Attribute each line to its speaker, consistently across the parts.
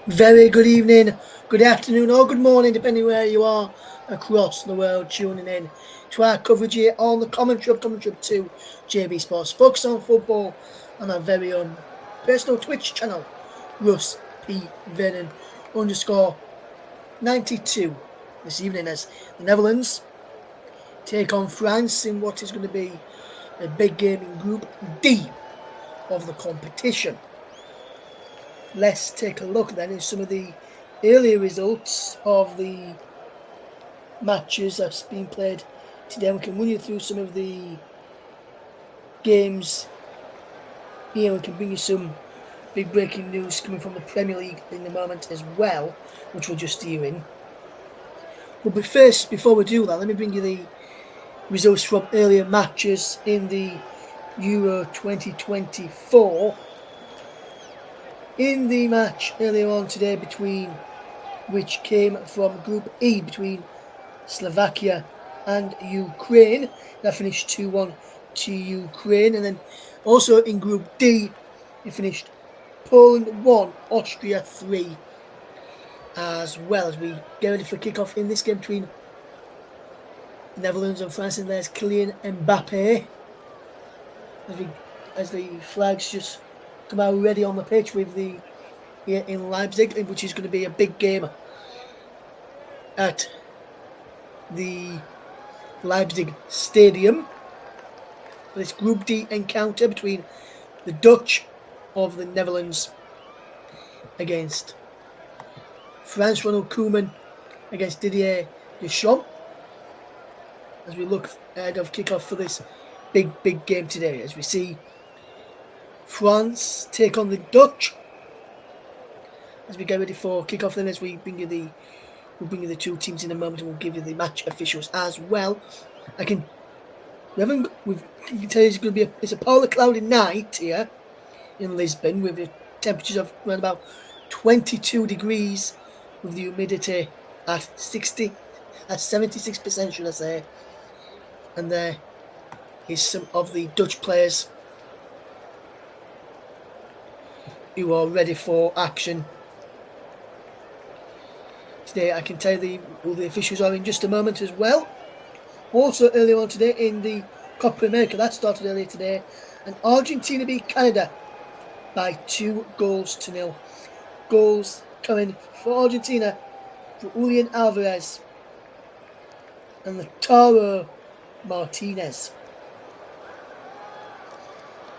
Speaker 1: Very good evening, good afternoon, or good morning, depending where you are across the world, tuning in to our coverage here on the Commentary 2 JB Sports. Focus on football on our very own personal Twitch channel, Russ P. Vernon underscore 92. This evening, as the Netherlands take on France in what is going to be a big game in Group D of the competition. Let's take a look then at some of the earlier results of the matches that's been played today. We can run you through some of the games here. We can bring you some big breaking news coming from the Premier League in the moment as well, which we're just hearing. But first, before we do that, let me bring you the results from earlier matches in the Euro 2024. In the match earlier on today which came from Group E between Slovakia and Ukraine, that finished 2-1 to Ukraine. And then also in Group D, it finished Poland 1, Austria 3, as well. As we get ready for kick-off in this game between the Netherlands and France, and there's Kylian Mbappe as the flags just come out ready on the pitch with the here in Leipzig, which is going to be a big game at the Leipzig Stadium for this Group D encounter between the Dutch of the Netherlands against France. Ronald Koeman against Didier Deschamps, as we look ahead of kickoff for this big game today, as we see France take on the Dutch as we get ready for kickoff. Then, as we bring you the two teams in a moment, and we'll give you the match officials as well. We can tell you it's going to be it's a polar cloudy night here in Lisbon with the temperatures of around about 22 degrees, with the humidity at 76%, should I say. And there is some of the Dutch players who are ready for action today. I can tell you who the officials are in just a moment as well. Also earlier on today in the Copa America, that started earlier today, and Argentina beat Canada by 2-0. Goals coming for Argentina for Julian Alvarez and Lautaro Martinez,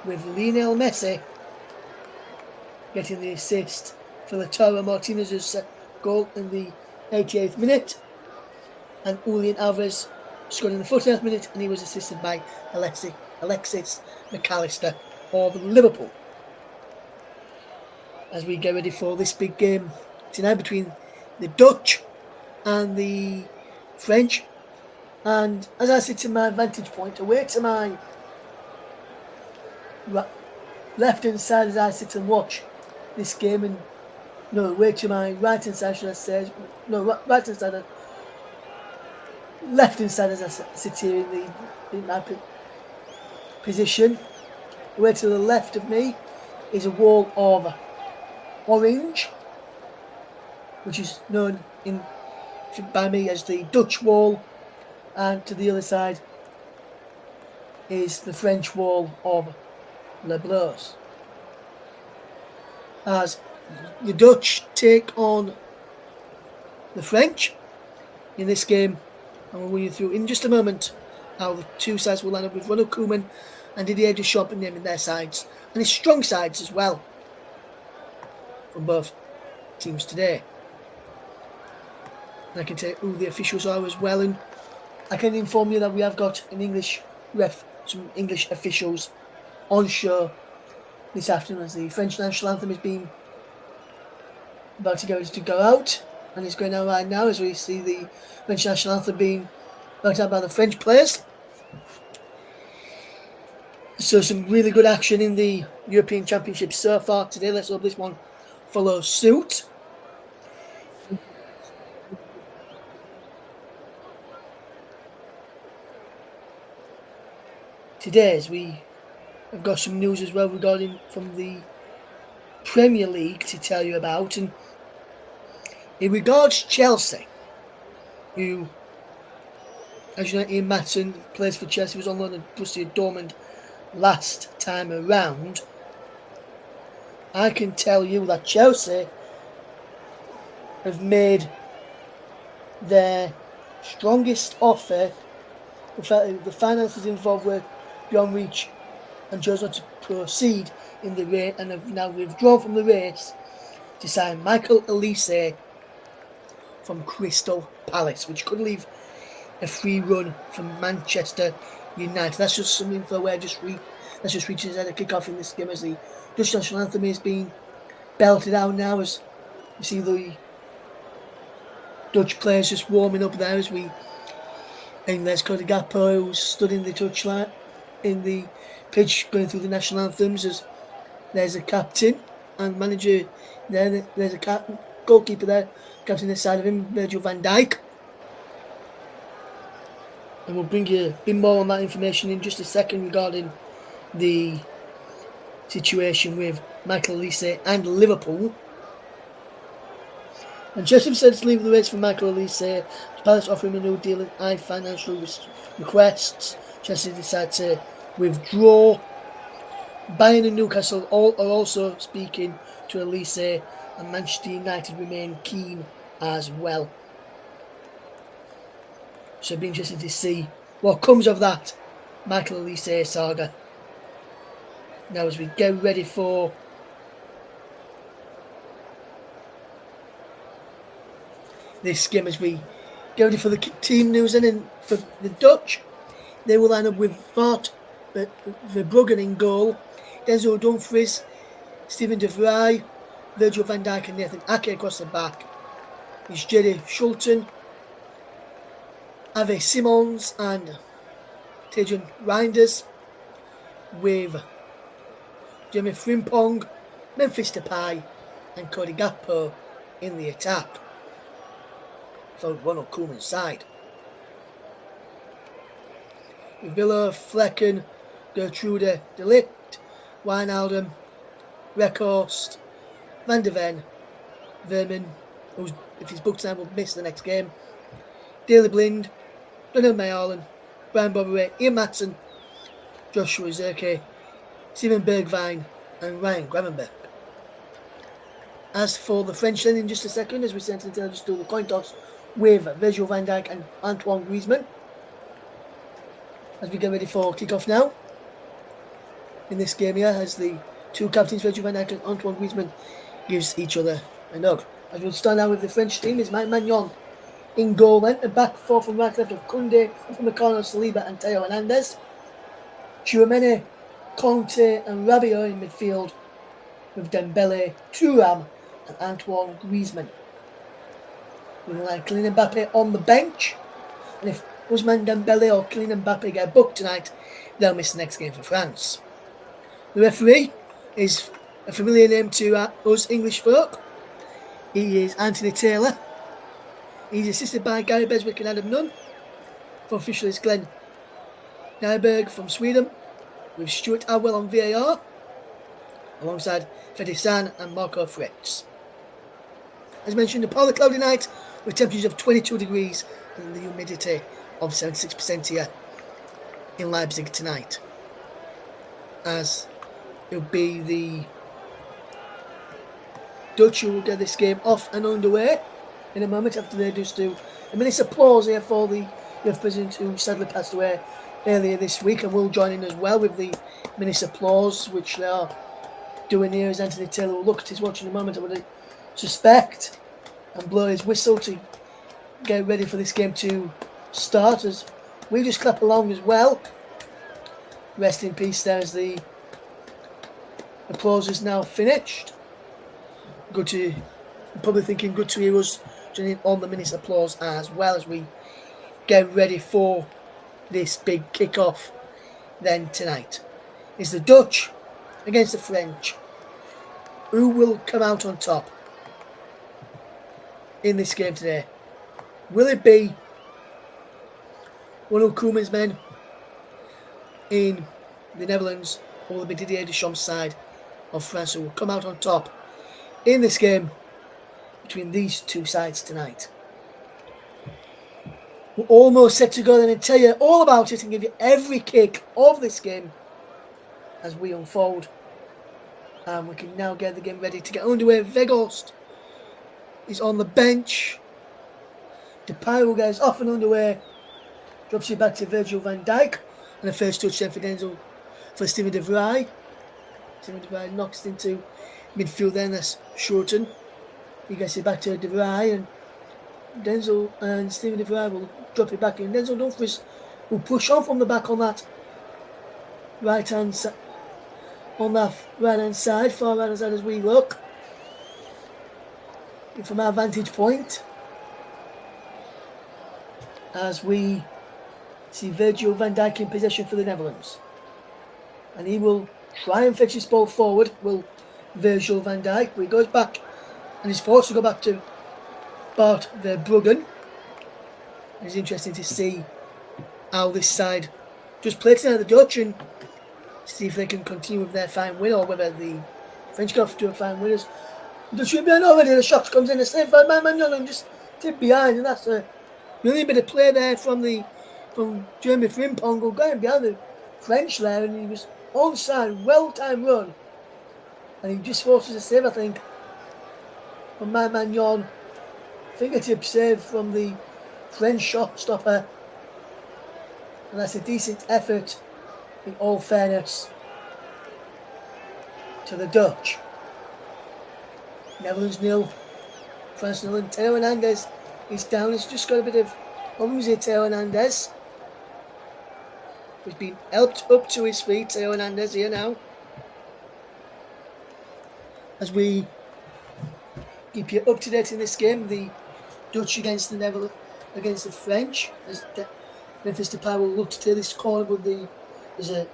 Speaker 1: with Lionel Messi getting the assist for Lautaro Martinez's goal in the 88th minute, and Julian Alvarez scored in the 49th minute, and he was assisted by Alexis McAllister of Liverpool. As we get ready for this big game tonight between the Dutch and the French. And as I sit in my vantage point, away to my left hand side as I sit and watch this game, and away to my right hand side, should I say, right hand side, left hand side as I sit here in my position. Away to the left of me is a wall of orange, which is known by me as the Dutch wall, and to the other side is the French wall of Les Bleus. As the Dutch take on the French in this game, and we'll run you through in just a moment how the two sides will line up, with Ronald Koeman and Didier Deschamps naming their sides, and his strong sides as well from both teams today. And I can tell you who the officials are as well, and I can inform you that we have got some English officials on show this afternoon, as the French national anthem is being about to go out, and it's going out right now as we see the French national anthem being worked out by the French players. So some really good action in the European Championship so far today. Let's hope this one follows suit. Today, as we have got some news as well regarding from the Premier League to tell you about, and In regards Chelsea, who, as you know, Ian Matson plays for Chelsea, was on loan at Borussia Dortmund last time around. I can tell you that Chelsea have made their strongest offer. The fact that the finances involved were beyond reach and chose not to proceed in the race, and have now withdrawn from the race to sign Michael Olise from Crystal Palace, which could leave a free run for Manchester United. That's just some info where that's just reaching at a kick-off in this game as the Dutch national anthem is being belted out now, as you see the Dutch players just warming up there and there's Cody Gakpo, who's stood in the touchline in the pitch going through the national anthems, as there's a captain and manager there, there's a goalkeeper there, captain this side of him, Virgil van Dijk. And we'll bring you a bit more on that information in just a second regarding the situation with Michael Olise and Liverpool. Manchester said to leave the race for Michael Olise. Palace offer him a new deal and high financial requests. Chelsea decided to withdraw. Bayern and Newcastle are also speaking to Olise, and Manchester United remain keen as well. So it'll be interesting to see what comes of that Michael Olise saga. Now, as we get ready for this game, as we get ready for the team news, and for the Dutch, they will line up with Wout Verbruggen in goal, Denzel Dumfries, Steven de Vrij, Virgil van Dijk and Nathan Ake across the back. It's Jadon Schulten, Ave Simons and Tejan Reinders, with Jeremy Frimpong, Memphis Depay and Cody Gakpo in the attack for Ronald Koeman's side. With Villa, Flecken, Gertrude, De Ligt, Wijnaldum, Weghorst, Van de Ven, Vermin, who if he's booked time will miss the next game, Daley Blind, Brennan Mayerlen, Brian Bobbery, Ian Matson, Joshua Zirke, Steven Bergwijn and Ryan Gravenberch. As for the French, then in just a second, as we sent until just do the coin toss with Virgil van Dijk and Antoine Griezmann, as we get ready for kick-off now in this game here, as the two captains Virgil van Dijk and Antoine Griezmann gives each other a nod. As we'll start now with the French team is Mike Maignan in goal, then a back four from right left of Koundé, from the corner Saliba and Theo Hernandez, Tchouameni, Conte and Rabiot in midfield, with Dembele, Thuram and Antoine Griezmann. We like Kylian Mbappe on the bench, and if Ousmane Dembele or Kylian Mbappe get booked tonight, they'll miss the next game for France. The referee is a familiar name to us English folk. He is Anthony Taylor. He's assisted by Gary Beswick and Adam Nunn. For official is Glenn Nyberg from Sweden, with Stuart Adwell on VAR, alongside Freddy San and Marco Fritz. As mentioned, a partly cloudy night with temperatures of 22 degrees and the humidity of 76% here in Leipzig tonight. As it'll be the Dutch who will get this game off and underway in a moment, after they just do a minute's applause here for the youth president who sadly passed away earlier this week, and we'll join in as well with the minute's applause which they are doing here, as Anthony Taylor will look at his watch in a moment, I would suspect, and blow his whistle to get ready for this game to start, as we just clap along as well. Rest in peace there, as the applause is now finished. Good to, you're probably thinking good to hear us joining on the minute's applause as well, as we get ready for this big kick-off then tonight. It's the Dutch against the French. Who will come out on top in this game today? Will it be one of Koeman's men in the Netherlands, or will it be Didier Deschamps' side of France who will come out on top in this game between these two sides tonight. We're almost set to go then and tell you all about it and give you every kick of this game as we unfold. And we can now get the game ready to get underway. Weghorst is on the bench. Depay will get us off and underway. Drops it back to Virgil van Dijk. And the first touch then for Steven de Vrij. Steven de Vrij knocks into midfield then. That's Shorten. He gets it back to de Vrij, and Denzel and Steven de Vrij will drop it back in. Denzel Dumfries will push on from the back on that right hand side, far right hand side as we look. And from our vantage point, as we see Virgil van Dijk in possession for the Netherlands, and he will try and fetch his ball forward. Will Virgil van Dijk, but he goes back and he's forced to go back to Bart Verbruggen. It's interesting to see how this side just plays out the Dutch and see if they can continue with their fine win, or whether the French go to a fine winners. The Dutch are behind already. The shot comes in, the same by man and just tip behind, and that's a really bit of play there from Jeremy Frimpong going behind the French there, and he was onside, well-timed run, and he just forces a save, I think, from my man Jon. Fingertip save from the French shot stopper, and that's a decent effort, in all fairness, to the Dutch. Netherlands 0, France 0, and Theo Hernandez is down. He's just got a bit of problems here, Theo Hernandez. He's been helped up to his feet, Theo Hernandez here now. As we keep you up to date in this game, the Dutch against the Netherlands, against the French, as Memphis Depay will look to take this corner, but there's a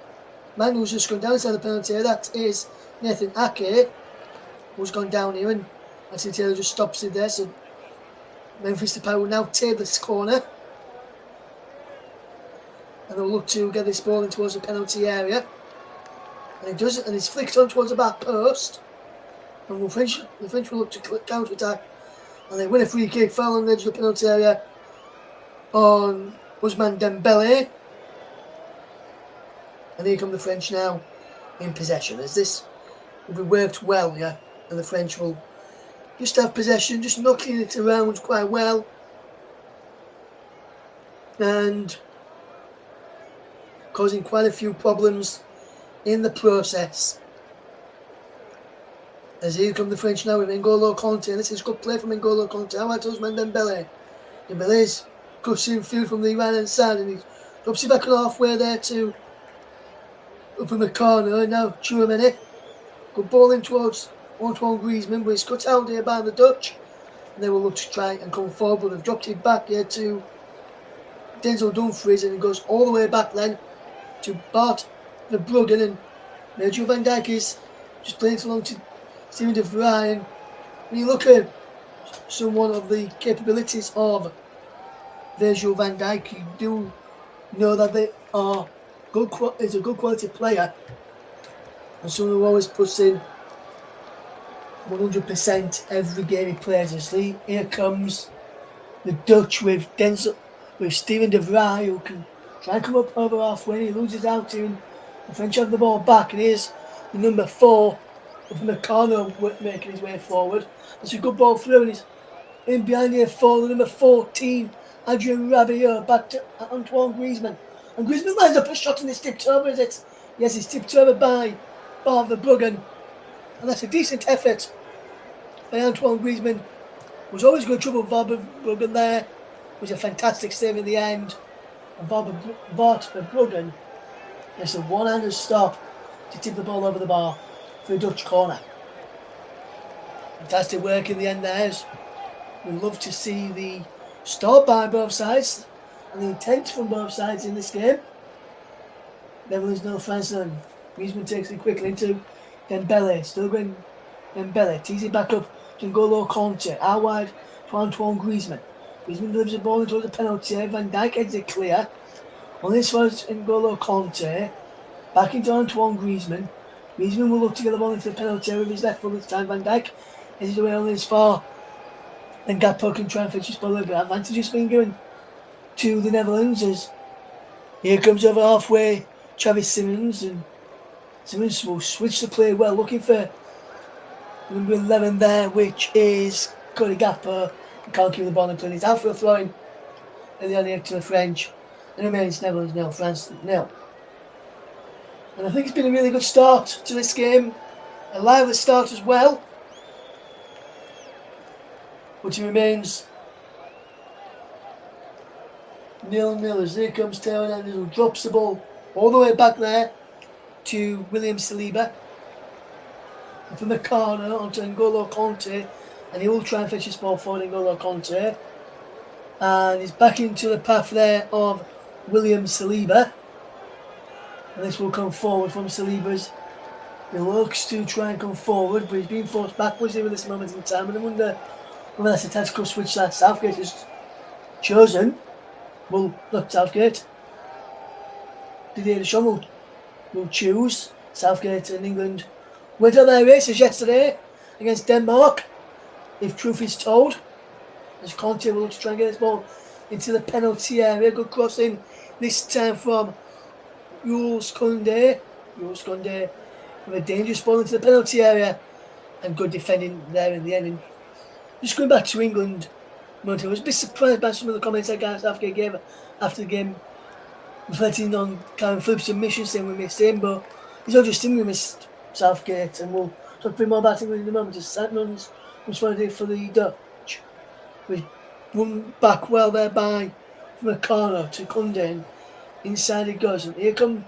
Speaker 1: man who's just gone down inside the penalty area. That is Nathan Ake, who's gone down here, and Anthony Taylor just stops it there. So Memphis Depay will now take this corner, and they'll look to get this ball in towards the penalty area. And it does it, and it's flicked on towards the back post. And the French will look to counter attack, and they win a free kick, foul on the edge of the penalty area on Ousmane Dembele. And here come the French now in possession, as this will be worked well, yeah. And the French will just have possession, just knocking it around quite well, and causing quite a few problems in the process. As here come the French now with N'Golo Kanté, and this is good play from N'Golo Kanté. How about Ousmane Dembele? Dembele's cuts in field from the right hand side, and he drops it back halfway there to up in the corner. Now Tchouaméni, good ball in towards Antoine Griezmann, but it's cut out here by the Dutch, and they will look to try and come forward, but they've dropped it back here to Denzel Dumfries, and it goes all the way back then to Bart Verbruggen, and Virgil van Dijk is just playing it along to Steven de Vrij. And when you look at someone of the capabilities of Virgil van Dijk, you do know that they are is a good quality player, and someone who always puts in 100% every game he plays. As here comes the Dutch with Steven de Vrij, who can try and come up over halfway. He loses out to him. The French have the ball back, and here's the number 4 from the corner making his way forward. That's a good ball through, and he's in behind here for the number 14, Adrien Rabiot, back to Antoine Griezmann. And Griezmann lines up a shot, and it's tipped over, is it? Yes, it's tipped over by Bart Verbruggen. And that's a decent effort by Antoine Griezmann. Was always good trouble with Bart Verbruggen there. It was a fantastic save in the end. And Bart Verbruggen makes a one-handed stop to tip the ball over the bar for a Dutch corner. Fantastic work in the end there. We love to see the start by both sides and the intent from both sides in this game. Netherlands 0, France 0. Griezmann takes it quickly into Dembele. Still going Dembele. Tees it back up to N'Golo Kanté. Out wide to Antoine Griezmann. Griezmann delivers the ball into the penalty area. Van Dijk heads it clear. On this one, N'Golo Kanté. Back into Antoine Griezmann. Griezmann will look to get the ball into the penalty area with his left foot this time. Van Dijk heads it away on this far then Gakpo can try and fetch his ball a little bit. Advantage has been given to the Netherlands as here comes over halfway Travis Simons, and Simons will switch the play well, looking for number 11 there, which is Cody Gakpo. He can't keep the ball and play it out for a throw-in in the early to the French. And it remains Netherlands 0, France 0. And I think it's been a really good start to this game. A lively start as well. But it remains 0-0 as here comes Theo Hernandez, who drops the ball all the way back there to William Saliba. And from the corner onto N'Golo Kanté, and he will try and fetch his ball for N'Golo Kanté. And he's back into the path there of William Saliba. And this will come forward from Saliba's. He looks to try and come forward, but he's being forced backwards here at this moment in time. And I wonder whether that's a tactical switch that Southgate has chosen. Well, not Southgate. Didier Deschamps will choose. Southgate and England went on their races yesterday against Denmark, if truth is told. As Conte will look to try and get this ball into the penalty area. Good crossing this time from Jules Koundé. Jules Koundé with a dangerous ball into the penalty area. And good defending there in the end. And just going back to England, I was a bit surprised by some of the comments that Gareth Southgate gave after the game, reflecting on Karen Phillips' mission, saying we missed him, but it's not just him we missed Southgate, and we'll talk a bit more about England in a moment. Just Sandman's responsibility for the Dutch. We run back well there from a corner to Koundé, inside it goes, and here come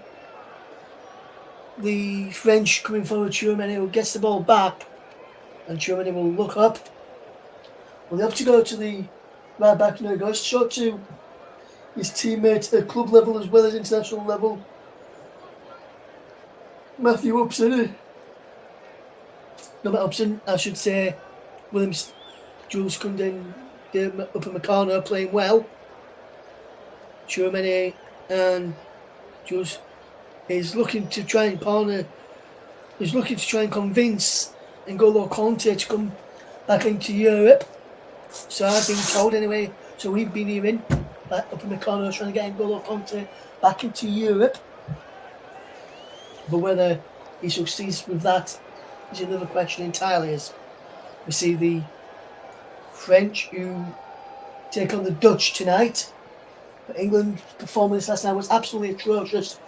Speaker 1: the French coming forward. Tchouaméni who gets the ball back, and Tchouaméni will look up. Well, they have to go to the right back now. He goes short to his teammates at club level as well as international level. Matthew Upson. Not Upson, I should say. Williams, Jules Koundé up in the corner playing well. Tchouaméni and Jules is looking to try and convince N'Golo Kanté to come back into Europe. So I've been told anyway. So we've been hearing up in the corner trying to get N'Golo Kanté back into Europe. But whether he succeeds with that is another question entirely, as we see the French who take on the Dutch tonight. But England's performance last night was absolutely atrocious.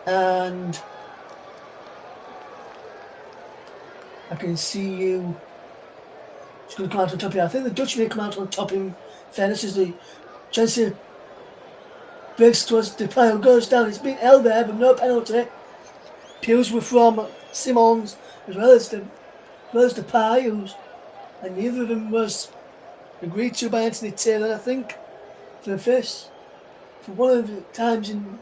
Speaker 1: And I can see you. It's going to come out on top here. I think the Dutch may come out on top in fairness as the Chelsea breaks towards Depay, who goes down. It's been held there, but no penalty. Appeals were from Simons as well as Depay, and neither of them was agreed to by Anthony Taylor, I think, for the first. For one of the times in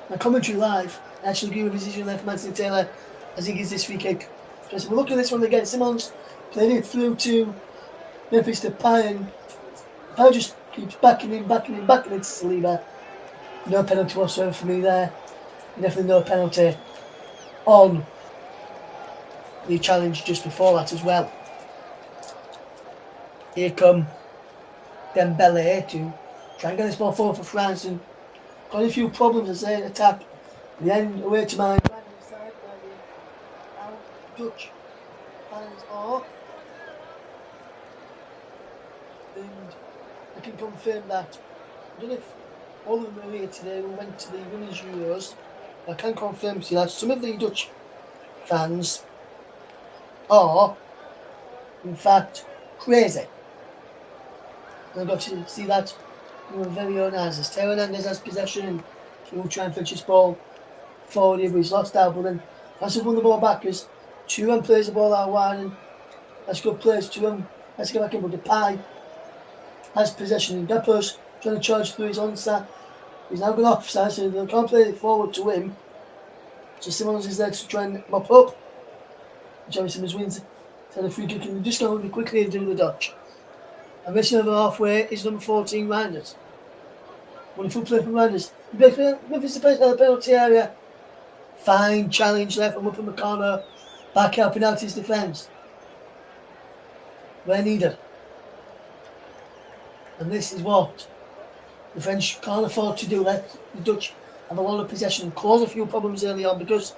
Speaker 1: my commentary live, I actually agree with the decision there from Anthony Taylor as he gives this free kick. So we'll look at this one again. Simons played it through to Memphis Depay, and Depay just keeps backing into Saliba. No penalty whatsoever for me there. Definitely no penalty on the challenge just before that as well. Here come Dembele to try and get this ball forward for France, and got a few problems as they attack the end away to my right hand side where the Dutch fans are. And I can confirm that. I don't know if all of them are here today who went to the Women's Euros. I can confirm to you that some of the Dutch fans are, in fact, crazy. And I got to see that with my very own eyes. As Theo Hernandez has possession, and he will try and fetch his ball forward here, but he's lost out. But then has won the ball back as Thuram plays the ball out wide, and that's good plays. Thuram has to get back in, but Depay has possession, and Gakpo's trying to charge through his onside. He's now gone offside, so they can't play it forward to him. So Simons is there to try and mop up. Jerry Simons wins. So the free kick, and just going to quickly and do the Dutch. And racing over halfway is number 14, Reinders. Wonderful play from Reinders. Memphis Depay in the penalty area. Fine challenge there from up in the corner. Back helping out his defence where needed. And this is what the French can't afford to do. Let the Dutch have a lot of possession and cause a few problems early on, because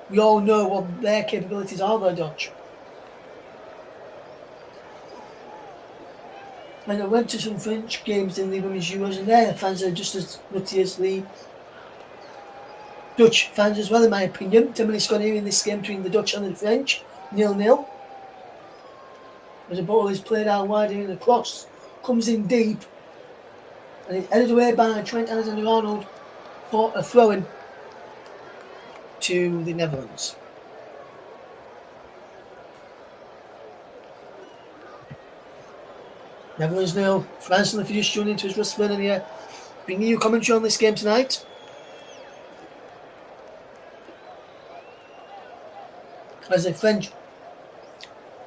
Speaker 1: we all know what their capabilities are, the Dutch. And I went to some French games in the Women's Euros, and their fans are just as nutty as the Dutch fans as well, in my opinion. 10 minutes gone here in this game between the Dutch and the French, 0-0. As the ball is played out wide and the cross comes in deep, and it's headed away by Trent Alexander-Arnold for a throw-in to the Netherlands. Netherlands 0, France, and if you just tuned into us, Russ Vernon here, bringing you commentary on this game tonight. As the French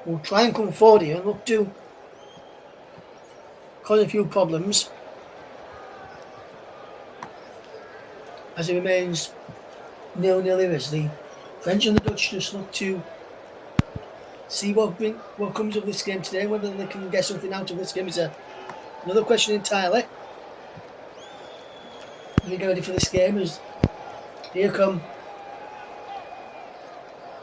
Speaker 1: will try and come forward here and look to cause a few problems, as it remains 0-0 here, as the French and the Dutch just look to see what comes of this game today. Whether they can get something out of this game is another question entirely. We get ready for this game, as here come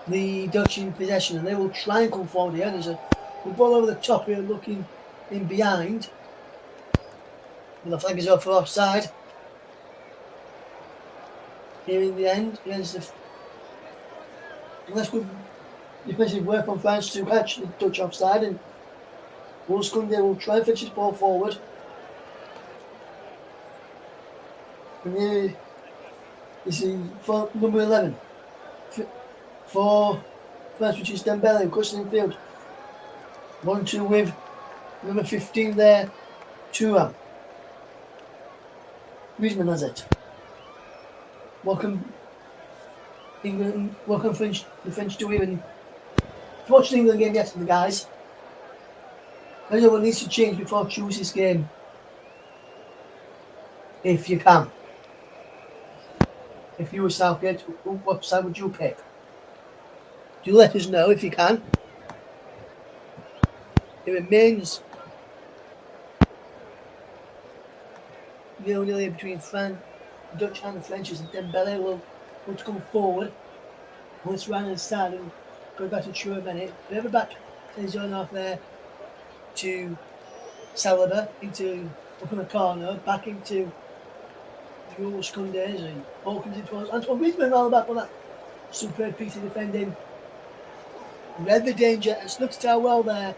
Speaker 1: the Dutch in possession, and they will try and come forward here. There's a good ball over the top here, looking in behind. And the flag is up for offside. Here in the end, against the less good defensive work on France to catch the Dutch offside, and Jules Koundé will try and fetch his ball forward. And here is for number 11 for France, which is Dembele, crossing field. 1-2 with number 15 there, Thuram. Griezmann has it. Welcome England, welcome the French to even watch the England game yesterday, guys. I know what needs to change before choose this game, if you can. If you were Southgate, what side would you pick? Do let us know if you can. It remains 0-0 between France, Dutch and the French, as Dembele will want to come forward. Once Ryan and start and go back to Tchouaméni. Over back to his own half there to Saliba, into up in the corner, back into Jules Koundé, as the ball comes in towards Antoine Griezmann all back on that superb piece of defending. Read the danger and snuck it out well there.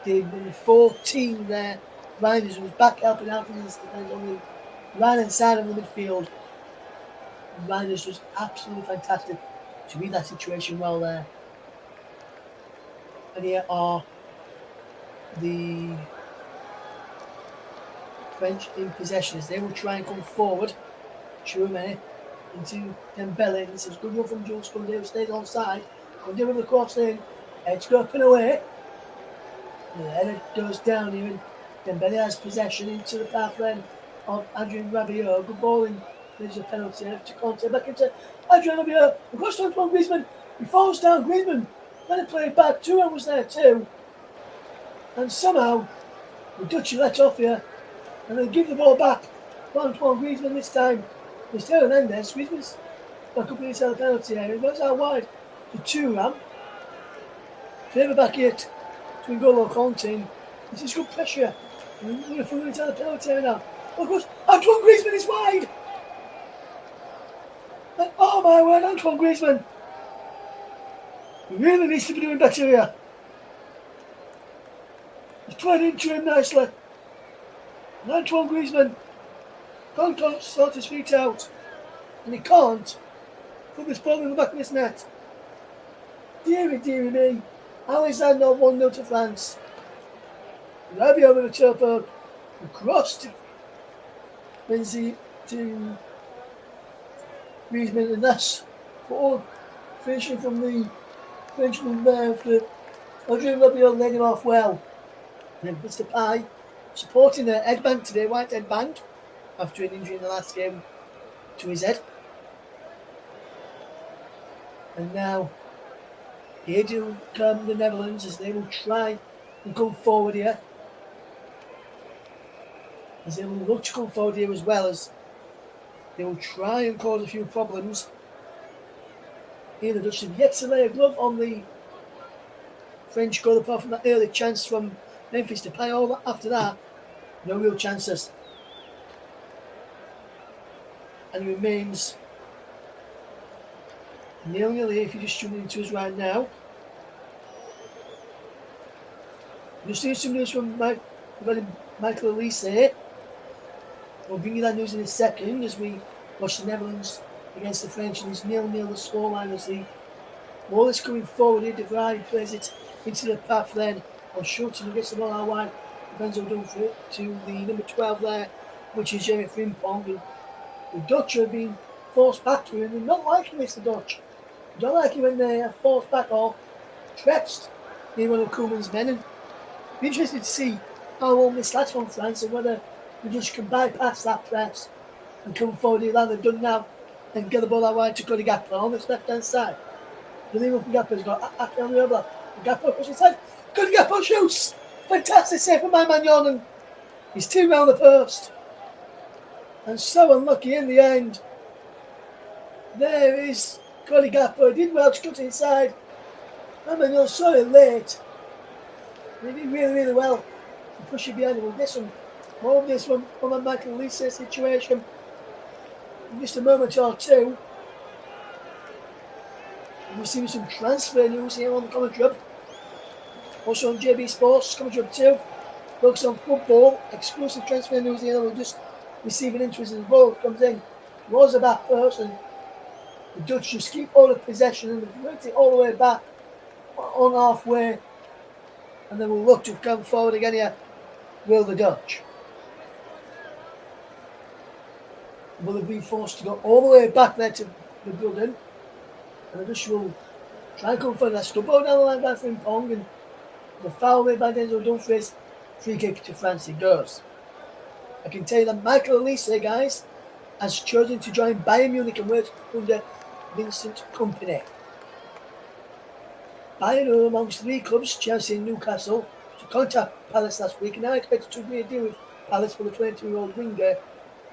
Speaker 1: Did number 14 there, Reinders, was back helping out in this defence on the right hand side of the midfield. Reinders was absolutely fantastic to read that situation well there. And here are the French in possession, as they will try and come forward. Tchouaméni into Dembele. This is good one from Jules Koundé, who stays on side. Koundé with the cross in, edge up and away. And then it goes down here, and Dembele has possession into the path then of Adrien Rabiot. Good ball in, there's a penalty to Conte, back into Adrien Rabiot. Across to Antoine Griezmann, he falls down. Griezmann then it played back. Thuram was there too. And somehow the Dutch are let off here, and they give the ball back to Antoine Griezmann this time. There's Theo Hernandez. Griezmann's back up in his penalty area. It goes out wide to Thuram. Favour back it to N'Golo Kanté. This is good pressure. We're going to throw into the penalty area now. Of course, Antoine Griezmann is wide. And, oh my word, Antoine Griezmann. He really needs to be doing better here. He's played into him nicely. And Antoine Griezmann can't sort his feet out. And he can't put this ball in the back of his net. Deary me. Alexander 1-0 to France. Rabiot with a top up. Across to Benzema to Griezmann, and that's for finishing from the Frenchman there after Adrien Rabiot led him off well. And then Mr. Pye supporting the headband today, white headband, after an injury in the last game to his head. And now here do come the Netherlands, as they will try and come forward here. as they will look to come forward here as well, as they will try and cause a few problems. Here the Dutch have yet to lay a glove on the French goal, apart from that early chance from Memphis to pay all that. After that, no real chances. And it remains 0-0 here if you're just tuning into us right now. You'll see some news from Michael Elise here. We'll bring you that news in a second as we watch the Netherlands against the French, and it's 0-0 the scoreline as the ball is coming forward here. De Vrij plays it into the path then on Schulten, who gets the ball out wide. Benzo Dumfries to the number 12 there, which is Jeremy Frimpong. And the Dutch are being forced back here, and they're not liking this, the Dutch. They don't like it when they are forced back or pressed near one of Koeman's men. And be interested to see how long this lasts from France and whether we just can bypass that press and come forward here like they've done now and get the ball out wide to Cody Gakpo on this left hand side. The lead up Gakpo's got Ake on the other. Gakpo pushes inside. Cody Gakpo shoots! Fantastic save from my man Jordan. He's 2 round the post. And so unlucky in the end. There is Cody Gakpo. He did well to cut inside. I mean, you're so late. He did really, really well to push it behind him. We'll get some more of this from a Michael Elise situation in just a moment or two. And we're seeing some transfer news here on the commentary hub. Also on JB Sports, commentary hub 2. Focus on football, exclusive transfer news here. We'll just receive an interest as the ball comes in towards the back first, and the Dutch just keep all the possession and they've worked it all the way back on halfway, and then we'll look to come forward again here. Will the Dutch? Will they be forced to go all the way back there to the building? And the Dutch will try and come forward. That's the ball down the line by Frimpong, and the foul made by Denzel Dumfries. Free kick to France it goes. I can tell you that Michael Elise, guys, has chosen to join Bayern Munich and work under Vincent Kompany. Bayern are amongst 3 clubs, Chelsea and Newcastle, to contact Palace last week, and now expected to agree a deal with Palace for the 22-year-old winger,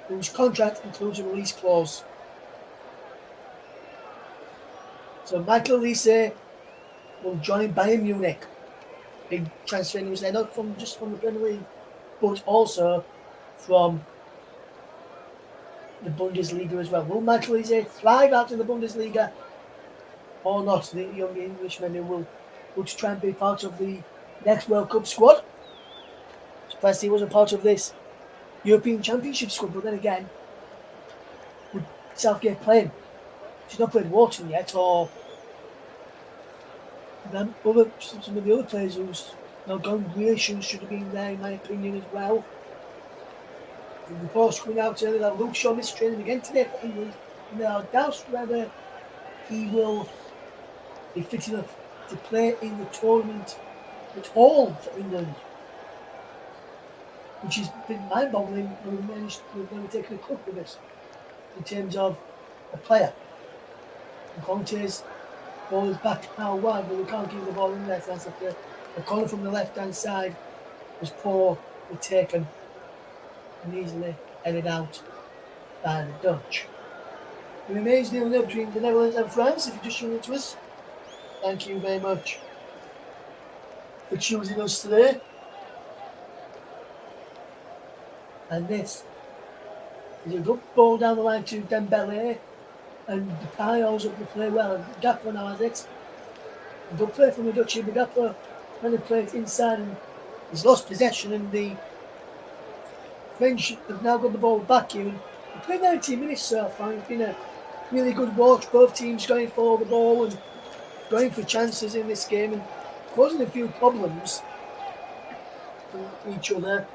Speaker 1: whose contract includes a release clause. So Michael Elise will join Bayern Munich. Big transfer news there, not just from the Premier League, but also from the Bundesliga as well. Will Michael Elise thrive out in the Bundesliga or not? The young Englishman who will look to try and be part of the next World Cup squad. Surprised he wasn't part of this European Championship squad, but then again, with Southgate playing, she's not played Wharton yet, or then some of the other players who's not gone really should have been there, in my opinion, as well. The reports coming out earlier that Luke Shaw missed training again today for England, and there are doubts whether he will be fit enough to play in the tournament at all for England, which has been mind-boggling when we've never taken a club with us in terms of a player. And Conte's ball is back now wide, but we can't keep the ball in there. So that's after the corner from the left-hand side was poorly taken and easily headed out by the Dutch. It remains 0-0 between the Netherlands and France. If you're just tuning to us, thank you very much for choosing us today. And this is a good ball down the line to Dembele, and Depay holds up the play well, and Gakpo now has it. A good play from the Dutch here, but Gakpo when they play it inside and he's lost possession, and the French have now got the ball back here. And we've played 90 minutes so far. It's been a really good watch, both teams going for the ball and going for chances in this game and causing a few problems for each other.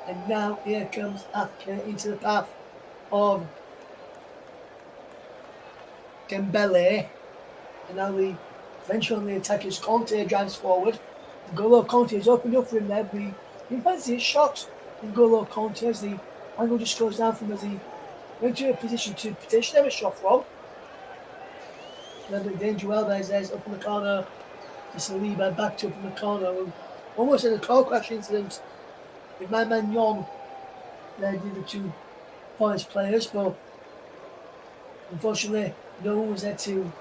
Speaker 1: And now here comes Ake into the path of Dembele. And now the French on the attack as Conte drives forward. N'Golo Conte is opened up for him there, but he didn't fancy his shot. N'Golo Conte, as the angle just goes down from as he went to a position to potentially have a shot from. Then the danger there's up in the corner. To Saliba backed up in the corner. Almost in a car crash incident with my man Jon, they did the two Forest players, but unfortunately, no one was there to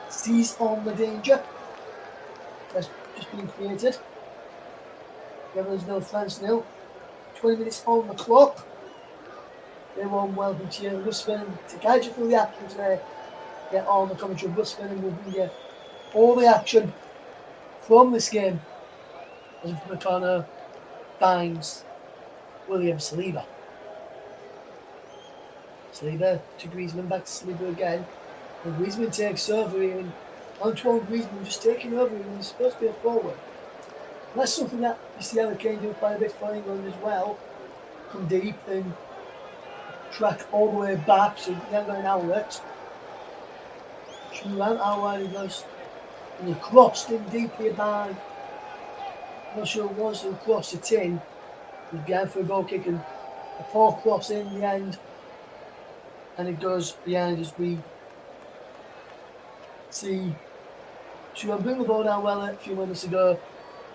Speaker 1: seize on the danger that's just been created. Netherlands nil, France nil. 20 minutes on the clock. They won welcome to you, Rusman, to guide you through the action today. Get on the commentary. Rusman will bring you all the action from this game. As from the corner finds William Saliba. Saliba to Griezmann, back to Saliba again. And Griezmann takes over here, and Antoine Griezmann just taking over when he's supposed to be a forward. And that's something that you see Harry Kane do quite a bit for England as well. Come deep and track all the way back, so you never got an outlet. Shoot out how wide he goes. And he crossed in deep here by, I'm not sure it was who crossed it in. He was behind for a goal kick, and a poor cross in the end. And it goes behind as we see Turan bring the ball down well a few minutes ago.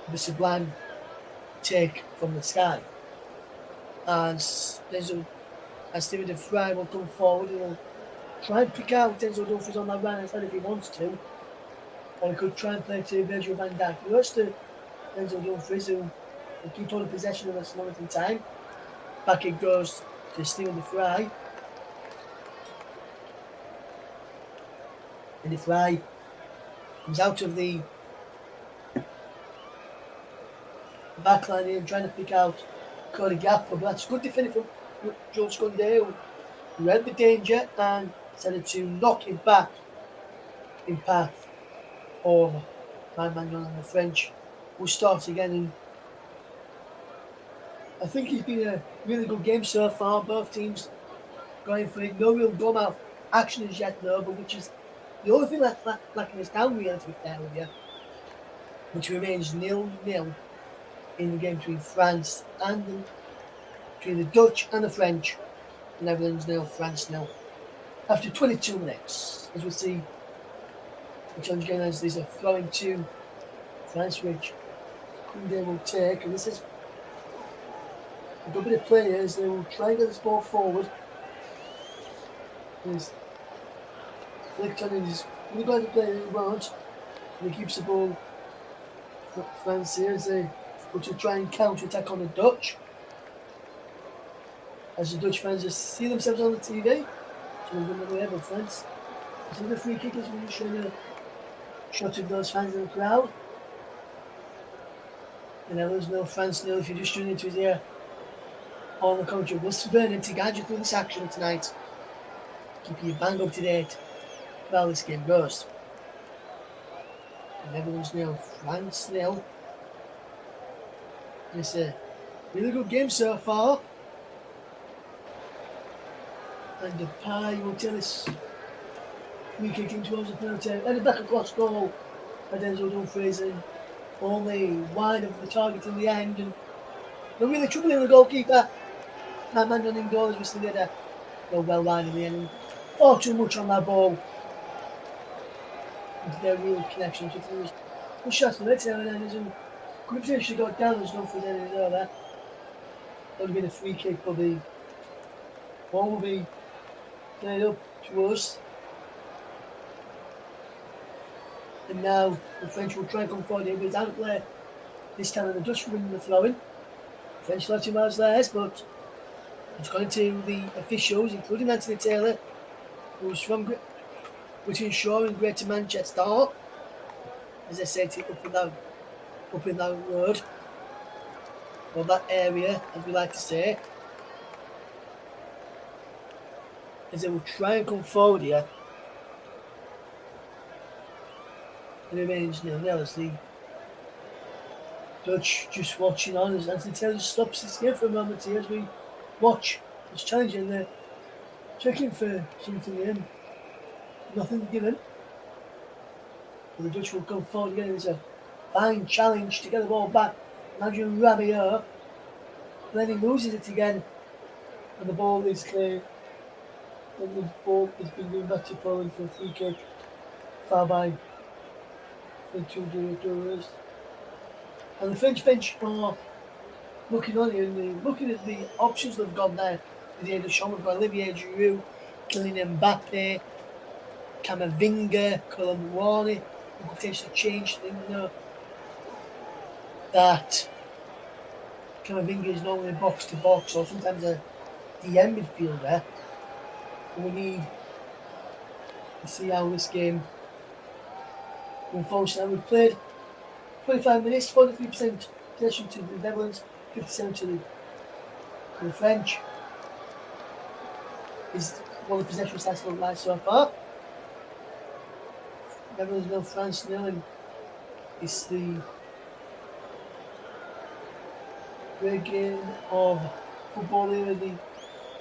Speaker 1: The sublime take from the sky. And Denzel, as Steven de Vrij will come forward, he'll try and pick out Denzel Dumfries on that right hand side if he wants to. Or he could try and play to Virgil van Dijk. He goes to Denzel Dumfries, who will keep on the possession of this moment in time. Back it goes to Steven de Vrij. And de Vrij comes out of the backline here, trying to pick out Cody Gakpo, but that's good defending from Jules Koundé, who read the danger and decided to knock him back in path of my man Jon, and the French will start again. And I think it's been a really good game so far. Both teams going for it. No real gum out action as yet though, but which is the only thing that's lacking us down really, to be fair with you, which remains 0-0 in the game between France and between the Dutch and the French. Netherlands 0, France 0. After 22 minutes, as we see the challenge game as there's a throwing to France, which Koundé will take, and this is a good bit of players. They will try and get this ball forward. He's flicked on, and he's really glad to play it won't. And he keeps the ball for France here as they go to try and counter-attack on the Dutch. As the Dutch fans just see themselves on the TV. So we're going to go over France. See the free kickers when you show a shot of those fans in the crowd. And Netherlands 0, France 0. If you're just tuning into his ear on the commentary, Russ Burnham to guide you through this action tonight. Keep you bang up to date while this game goes. Netherlands 0, France 0. And it's a really good game so far. And Depay will tell us free kicking towards the penalty. And a back across goal by Denzel Dumfries, and only wide of the target in the end. And they're really troubling the goalkeeper. That man running goal as we see there. Go well wide in the end. And far too much on that ball. Into their real connection. So there was good shots from it, and then could have potentially got down as Dumfries ended over there. That would have been a free kick, but the ball will be played up to us. And now the French will try and come forward here, but it's out of play this time, and the Dutch will win the throw-in. French 30 miles theirs, but it's gone to the officials, including Anthony Taylor, who's from Wittering Shaw in Greater Manchester. As I said, up in that road, or that area, as we like to say. As they will try and come forward here. It remains 0-0 as the Dutch just watching on as Anthony Taylor stops this game for a moment here as we watch this challenge, and they're checking for something in. Nothing given. But the Dutch will come forward again. It's a fine challenge to get the ball back. Andrew Rabiot. Then he loses it again. And the ball is clear. And the ball has been given back to Poland for a free kick. Far by the two doers. And the French bench are looking at the options they've got there. Didier Deschamps, we've got Olivier Giroud, Kylian Mbappe, Camavinga, Colin Warney, who could potentially change things. That Camavinga is normally box to box or sometimes a DM midfielder. We need to see how this game unfolds. Now we've played 25 minutes, 43% possession to the Netherlands, 57% to the French. Is what the possession stats look like so far. Netherlands 0, France 0, and it's the great game of football here at the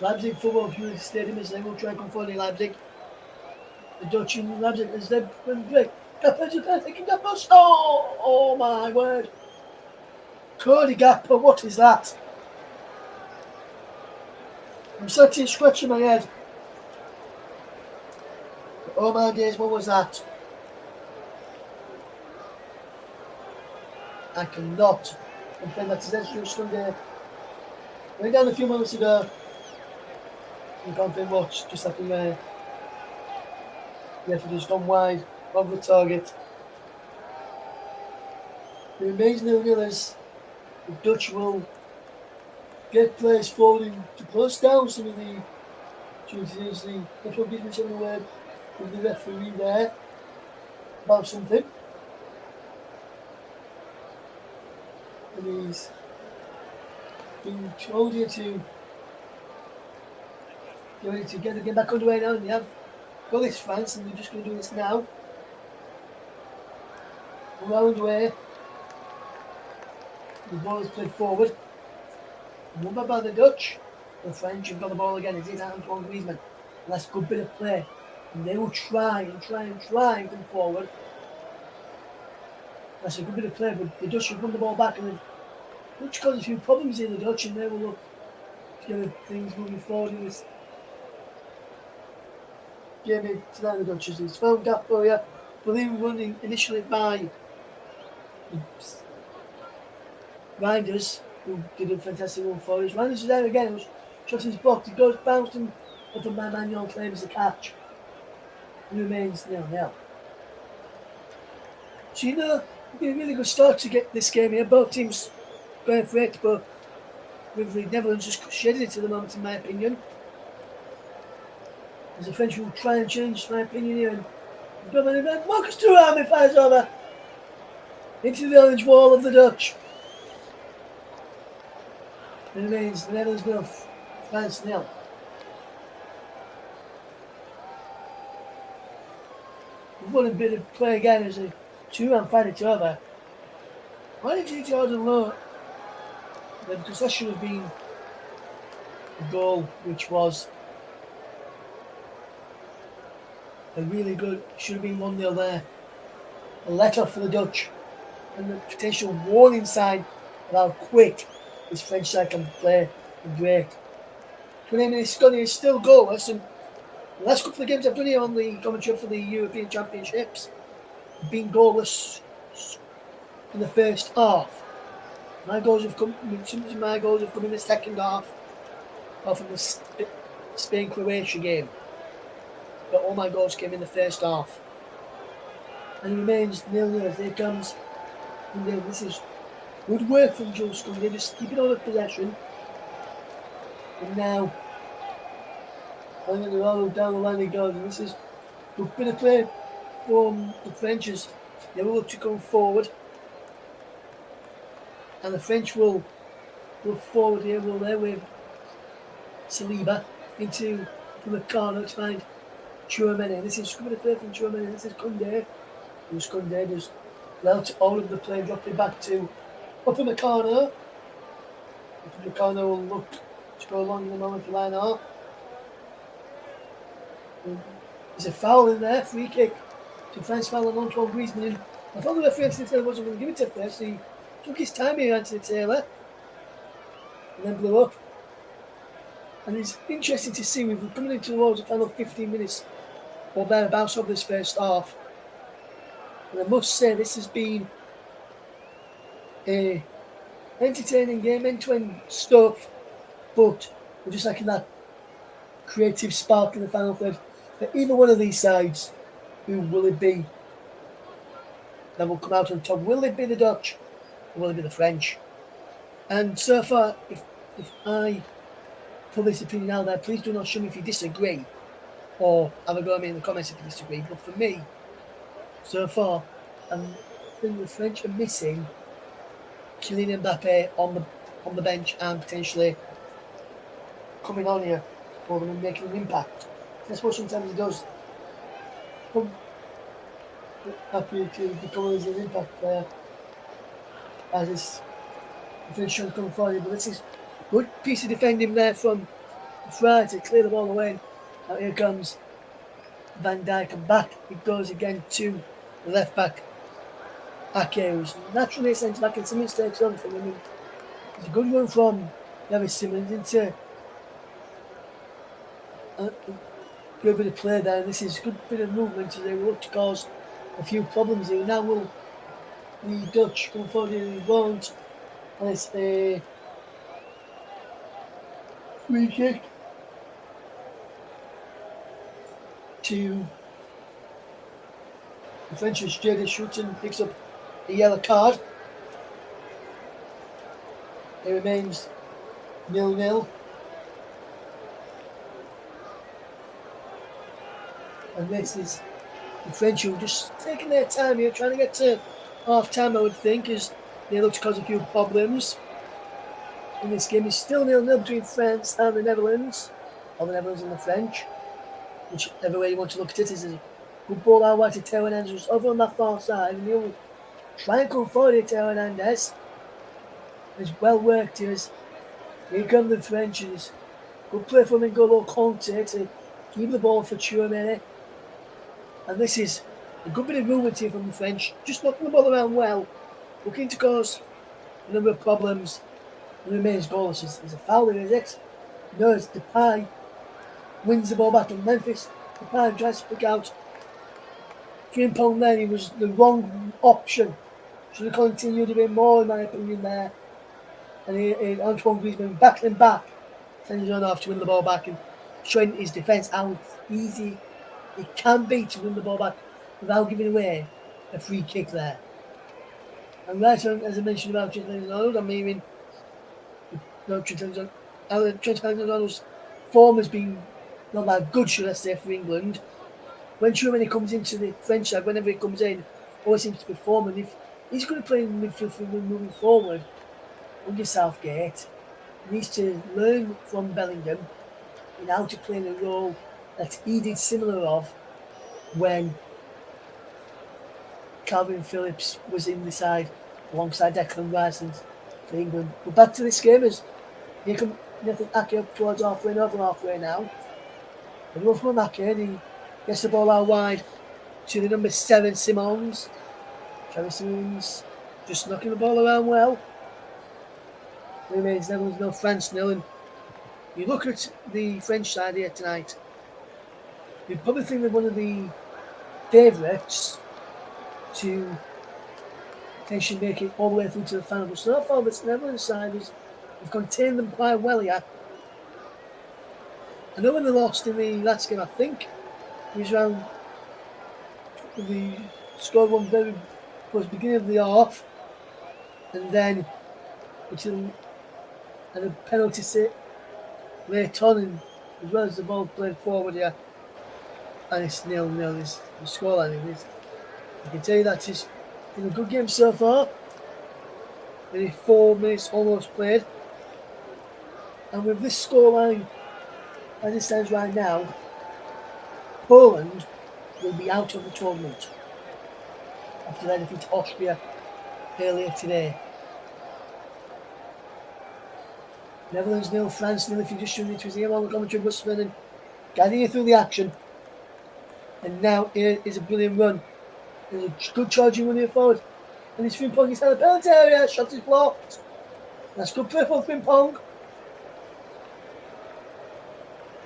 Speaker 1: Leipzig Football Community Stadium as they will try and come forward in Leipzig. The Dutch in Leipzig as they break. Oh my word. Cody Gakpo, what is that? I'm sitting scratching my head. Oh my days, what was that? I cannot complain. That is Ezra Sunday. Went down a few moments ago. You can't play much, just after the referee just gone wide of the target. It remains 0-0 as the Dutch will get players forward to close down some of the opportunities. The F1 business on the word with the referee there about something. And he's been told here to get ready to get the game back underway now. And they have got this France, and they're just going to do this now. Around way. The ball is played forward. Won by the Dutch. The French have got the ball again. It is Antoine Griezmann. And that's a good bit of play. And they will try and come forward. That's a good bit of play, but the Dutch have won the ball back, and the Dutch caused a few problems in the Dutch, and they will look to get things moving forward in this game tonight. The Dutch is found Gakpo here. But they were running initially by Reinders, who did a fantastic run for us. Reinders is there again. It was shot his blocked. It goes bouncing up, and my man Jan claims the catch. It remains 0-0. So it'd be a really good start to get this game here. Both teams going for it, but with the Netherlands just shedding it at the moment, in my opinion. As the French will try and change my opinion here. And Marcus Thuram fires over into the orange wall of the Dutch. It remains the Netherlands 0, France 0. We've won a bit of play again as a Thuram fired it over. Why did you Jordan Lowe? The possession have been a goal which was a really good, should have been 1-0 there. A let off for the Dutch, and the potential warning sign of how quick this French side can play and break. 20 minutes gone, is still goalless, and the last couple of games I've done here on the commentary for the European Championships have been goalless in the first half. My goals have come in the second half, apart from the Spain-Croatia game. But all my goals came in the first half. And it remains 0-0 as there comes. This is good work from Jules Koundé, just keeping all of possession. And now, I'm going to roll down the line he goes. And this is a bit of play from the French as they will look to come forward. And the French will look forward here, will they, with Saliba from the corner to find Tchouaméni. This is good play from Tchouaméni. This is Koundé. Koundé does well to all of the play, dropping back to Upamecano. Upamecano will look to go along in the moment for Lionel. There's a foul in there, free kick to France, foul on Antoine Griezmann. I thought the referee Anthony Taylor wasn't going to give it to first. He took his time here, Anthony Taylor, and then blew up. And it's interesting to see, we're coming into towards the final 15 minutes or thereabouts of this first half. And I must say, this has been a entertaining game, end-to-end stuff, but we're just lacking that creative spark in the final third. For either one of these sides, who will it be that will come out on top? Will it be the Dutch or will it be the French? And so far, if I put this opinion out there, please do not show me if you disagree or have a go at me in the comments if you disagree. But for me, so far, I think the French are missing Kylian Mbappe on the bench and potentially coming on here for them and making an impact. That's what sometimes he does. Happy to become as an impact player as his defense come forward. But this is good piece of defending there from Fry to clear the ball away. Now here comes Van Dijk and back it goes again to the left back Ake, who's naturally a centre back and some mistakes on from him. It's a good run from David Simmons into a good bit of play there. This is a good bit of movement as they look to cause a few problems here. Now will the Dutch come forward and won't. And it's a free kick to the French. Jadon Schooten picks up a yellow card. It remains 0-0. And this is the French who are just taking their time here, trying to get to half time, I would think, as they look to cause a few problems. In this game, it's still 0-0 between France and the Netherlands, or the Netherlands and the French. Whichever way you want to look at it, is a good ball out wide to Theo Hernandez, who's over on that far side, and he'll try and come forward here, Theo Hernandez. It's well worked here. Here come the French. Good play from N'Golo Kanté to keep the ball for Tchouaméni. And this is a good bit of movement here from the French, just knocking the ball around well, looking to cause a number of problems, and remains goalless. There's a foul in his ex. No, it's Depay. Wins the ball back in Memphis. Depay tries to pick out Frimpong there. He was the wrong option. Should have continued a bit more, in my opinion, there. And Antoine Griezmann battling back, sends on off to win the ball back and showing his defence how easy it can be to win the ball back without giving away a free kick there. And right on, as I mentioned about Trent Alexander-Arnold, I'm hearing Trent Alexander-Arnold's form has been not that good, should I say, for England. When Tchouaméni comes into the French side, whenever he comes in, always seems to perform. And if he's going to play in the midfield for England moving forward, under Southgate, he needs to learn from Bellingham in how to play in a role that he did similar of when Calvin Phillips was in the side alongside Declan Rice for England. But back to this game, as here comes Nathan Ake up towards halfway and over halfway now. The run from Ake, and he gets the ball out wide to the number 7, Simons. Travis Simons just knocking the ball around well. Remains Netherlands 0, France 0. And you look at the French side here tonight, you'd probably think they're one of the favourites to potentially make it all the way through to the final. But so far, this Netherlands side have contained them quite well here. I know when they lost in the last game, I think it was around the scored one very towards the beginning of the half, and then and a penalty sit late on, and as well as the ball played forward here, and it's 0-0. Is the scoreline. I can tell you that it's been a good game so far. Nearly 4 minutes almost played, and with this scoreline as it stands right now, Poland will be out of the tournament after their defeat to Austria earlier today. Netherlands 0, France 0. If you just tuned into his ear on the commentary, Busman and guiding you through the action. And now here is a brilliant run. There's a good charging run here forward. And it's Frimpong inside the penalty area. Shot is blocked. That's good play for Frimpong.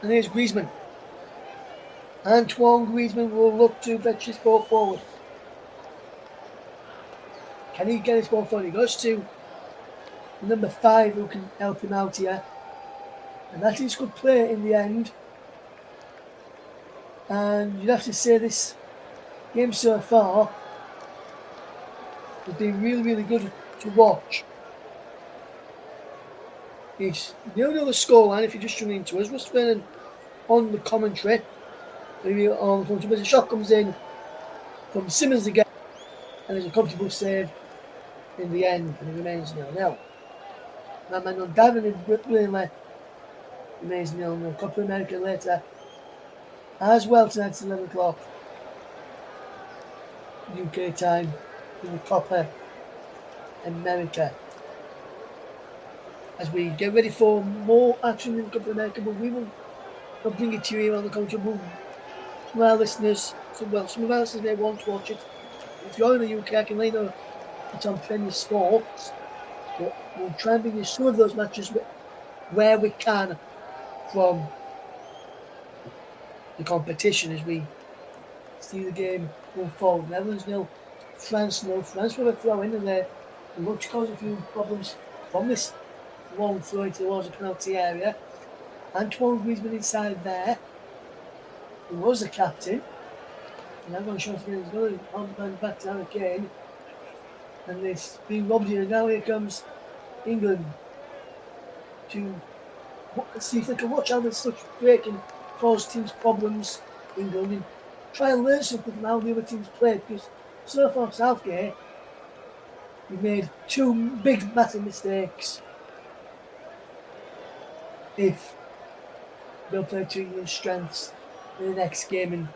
Speaker 1: And here's Griezmann. Antoine Griezmann will look to fetch this ball forward. Can he get his ball forward? He goes to number 5 who can help him out here. And that is good play in the end. And you'd have to say this game so far has been really, really good to watch. It's 0-0 the scoreline if you're just tuning into us. We're spinning on the commentary. As a shot comes in from Simmons again, and there's a comfortable save in the end, and it remains 0-0. My man on Davin and Burnley remains 0-0. Copa America later as well tonight at 11 o'clock UK time in the Copa America. As we get ready for more action in the Copa America, but we will bring it to you here on the commentary. Some of our listeners, some of our listeners may want to watch it. If you're in the UK, I can let you know it's on Premier Sports. But we'll try and bring you some of those matches where we can from the competition as we see the game move forward. Netherlands 0, France 0. France with a throw in, and they look to cause a few problems from this long throw towards the penalty area. Antoine Griezmann inside there, who was the captain. And I'm going to show us again, he's going on back to Harry Kane. And it's being robbed here. And now here comes England to see if they can watch how this such break and cause teams problems. England and try and learn something from how the other teams played, because so far Southgate, we made 2 big massive mistakes if they'll play to England's strengths in the next game. And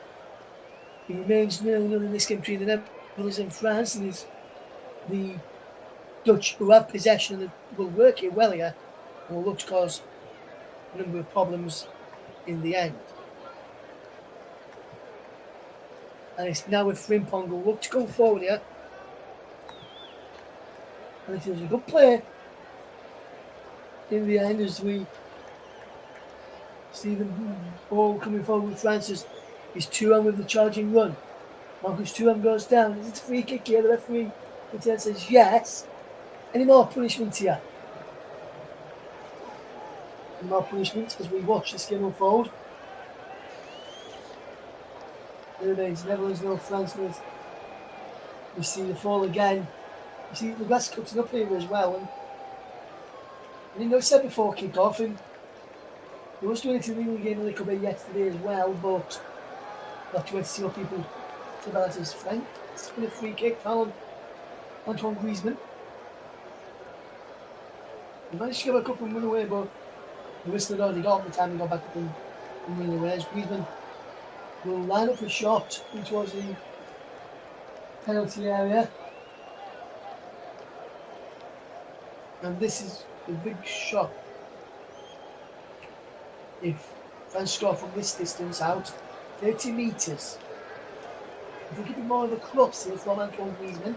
Speaker 1: it remains 0-0 in this game between the Netherlands and France, and it's the Dutch who have possession and will work it well here and will look to cause a number of problems in the end. And it's now with Frimpong who look to go forward here. And it is a good play in the end as we see the ball coming forward with Francis. He's Thuram with the charging run. Marcus Thuram goes down. Is it a free kick here? The referee says yes. Any more punishment here? Any more punishment as we watch this game unfold. There it is. Netherlands 0, France 0. We see the fall again. You see the grass cutting up here as well. And I said before kick-off, and they was doing it in the England game a little bit yesterday as well, but we'll have to wait to see what people say about his friend. It's been a free kick, foul on Antoine Griezmann. He managed to give a couple and run away, but the whistle had already got him the time he got back up and run away. As Griezmann will line up a shot towards the penalty area. And this is a big shot. If France score from this distance out, 30 metres. I think it'd be more of a cross here from Antoine Griezmann.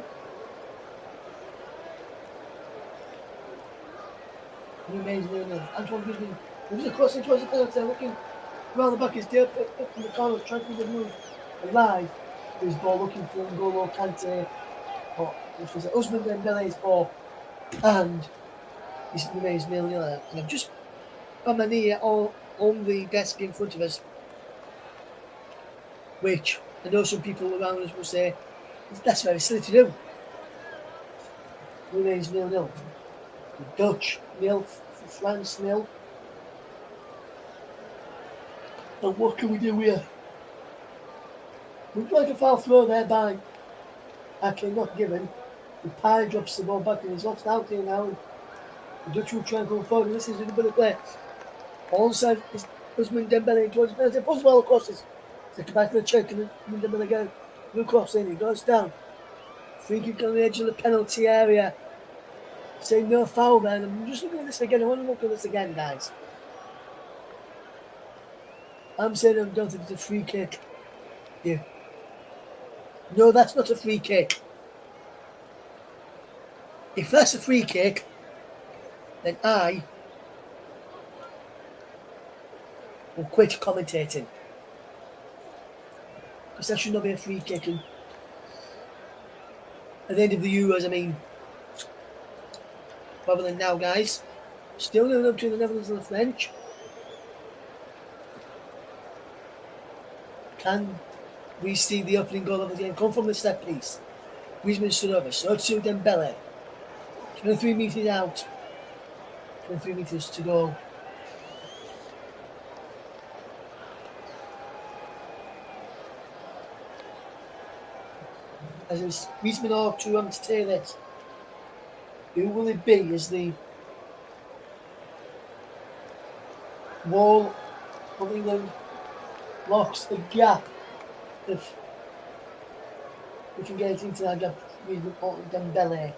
Speaker 1: He remains 0-0. Antoine Griezmann moves across it towards the penalty, looking around the back. His deal up in the corner, trying to move alive. His ball looking for N'Golo Kante, which was Ousmane Dembele's ball, and he remains 0-0. And I've just got my knee on the desk in front of us, which I know some people around us will say that's very silly to do. It remains 0-0. The Dutch 0, France 0. And what can we do here? We'd like a foul throw there by Ake, not given. The Pie drops the ball back and he's lost out here now. The Dutch will try and go forward. This is a bit of play. Onside is Ousmane Dembele towards the penalty. Pulls the ball across this. Take it back to the check and Dembele again. No cross in. He goes down. Free kick on the edge of the penalty area. Saying no foul there. I'm just looking at this again. I want to look at this again, guys. I'm saying I don't think it's a free kick. Yeah. No, that's not a free kick. If that's a free kick, then I will quit commentating. Because that should not be a free kick. And at the end of the Euros, I mean, rather than now, guys. Still 0-0 between the Netherlands and the French. Can we see the opening goal of the game come from the set piece? Griezmann stood over, so to Dembele. 23 metres out. 23 metres to go. As it's Griezmann or to having to take it. Who will it be as the wall of England locks the gap? If we can get it into that gap, Griezmann or Dembele.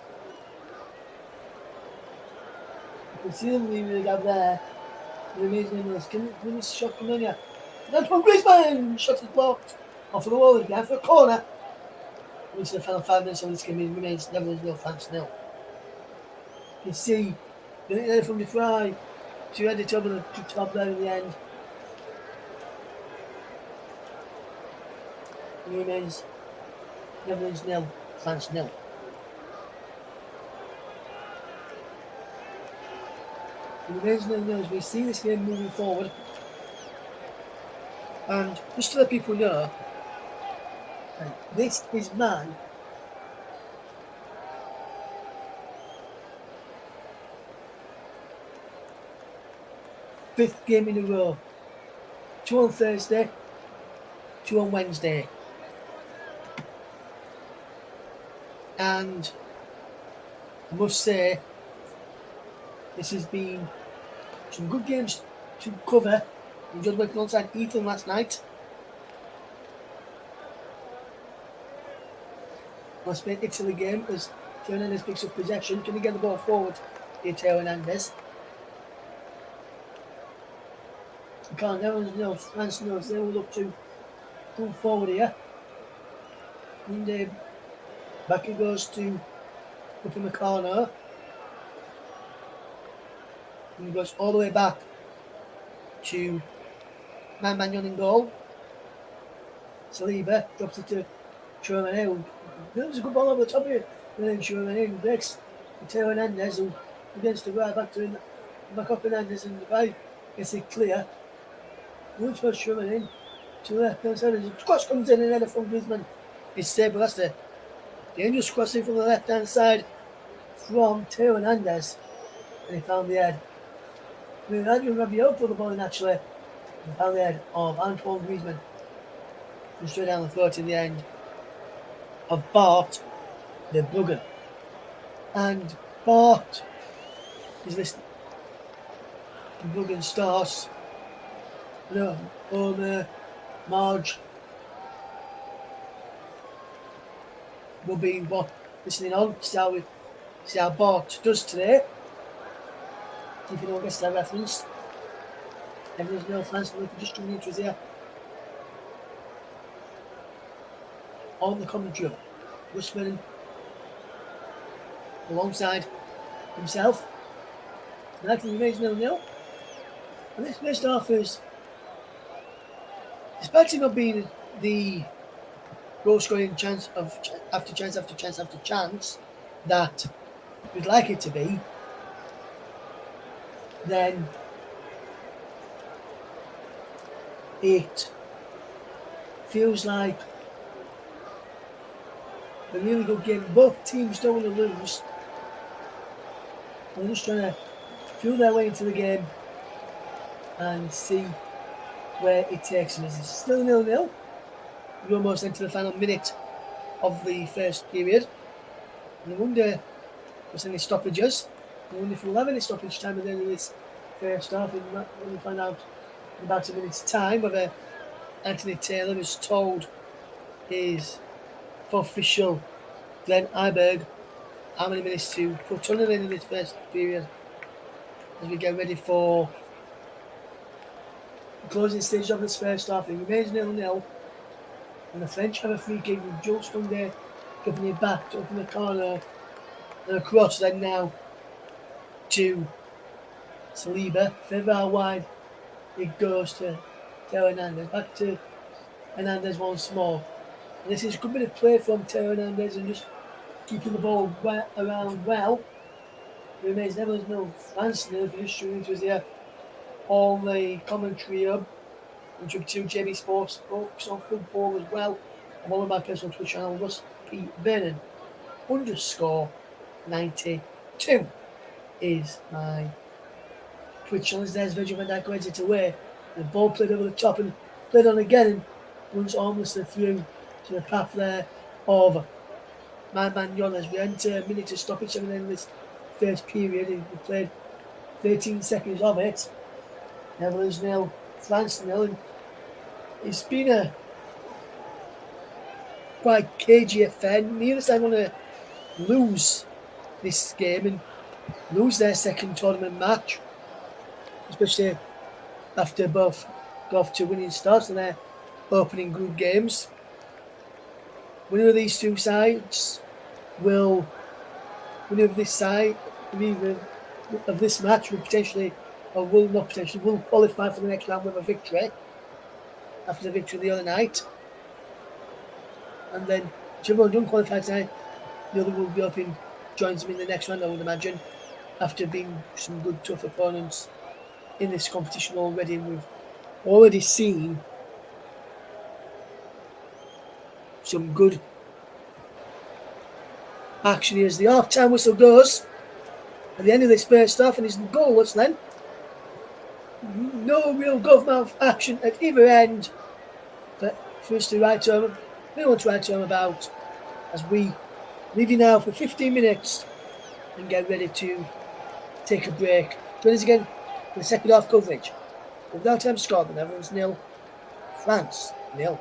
Speaker 1: You can see them leaving the gap there. The amazing is can this shot come in here? That's from Griezmann! Shot is blocked. Off of the wall again for a corner. Into the final 5 minutes of this game remains Netherlands 0, France 0. You can see there from the fry to head it over the top there in the end. It remains Netherlands 0, France 0. It remains 0-0 as we see this game moving forward. And just to let people know, this is man fifth game in a row. 2 on Thursday, 2 on Wednesday. And I must say, this has been some good games to cover. I enjoyed working alongside Ethan last night. Let's play Italy game as Teo Hernandez picks up possession. Can he get the ball forward? Here, Teo Hernandez. You can't. France knows they will look to come forward here. And back it goes to Upamecano. And he goes all the way back to Man in goal. Saliba drops it to Chouameni. There's a good ball over the top here. And then Chouameni breaks Teo Hernandez, who against the right back to him. Back up Hernandez and the guy gets it clear. Looks for Chouameni to the left hand side. The cross comes in and header from Griezmann. It's saved, but that's the dangerous crossing from the left hand side from Teo Hernandez. And he found the head. I mean, Adrien Rabiot put the ball in actually. And found the head of Antoine Griezmann. And straight down the throat in the end of Bart the Bugger. And Bart is listening. Bugger starts. No, Omer, Marge will be what listening on. See how Bart does today. See if you don't get that reference. Everyone's no France, we can just do the intros here. On the commentary, Rushman alongside himself. That remains 0-0. And this first half is, despite it not being the goal scoring chance after chance that we'd like it to be, then it feels like a really good game. Both teams don't want to lose. They're just trying to feel their way into the game and see where it takes us. It's still 0-0. We're almost into the final minute of the first period. And I wonder if there's any stoppages. I wonder if we'll have any stoppage time at the end of this first half. We'll find out in about a minute's time whether Anthony Taylor has told his official Glenn Iberg how many minutes to put on in this first period as we get ready for the closing stage of this first half. It remains 0-0 and the French have a free kick with Jules Koundé giving it back to open the corner and across then now to Saliba. Further out wide it goes to Teo Hernandez. Back to Hernandez once more. And this is a good bit of play from Teo Hernandez and just keeping the ball around well. remains Netherlands nil, France nil. If you're just tuning into us here on the commentary hub, on Tube 2 JB Sports, Focus on Football as well. I'm on my personal Twitch channel, Russ P. Vernon _92 is my Twitch channel. There's Virgil van Dijk wins it away. The ball played over the top and played on again and runs harmlessly through to the path there of my man Jon as we enter a minute to stoppage time in this first period. We played 13 seconds of it. Netherlands nil, France nil, and it's been a quite cagey affair. Neither side want to lose this game and lose their second tournament match, especially after both got off to winning starts in their opening group games. Winner of these two sides will winner of this side of this match will potentially or will not potentially will qualify for the next round with a victory after the victory the other night. And then whichever one don't qualify tonight, the other will be up in joins them in the next round, I would imagine, after being some good tough opponents in this competition already. And we've already seen some good action here as the half-time whistle goes at the end of this first half, and it's goalless then. No real government action at either end for us to write home. We want to write home about as we leave you now for 15 minutes and get ready to take a break. Join us again for the second half coverage. Without time score, the Netherlands nil, France nil.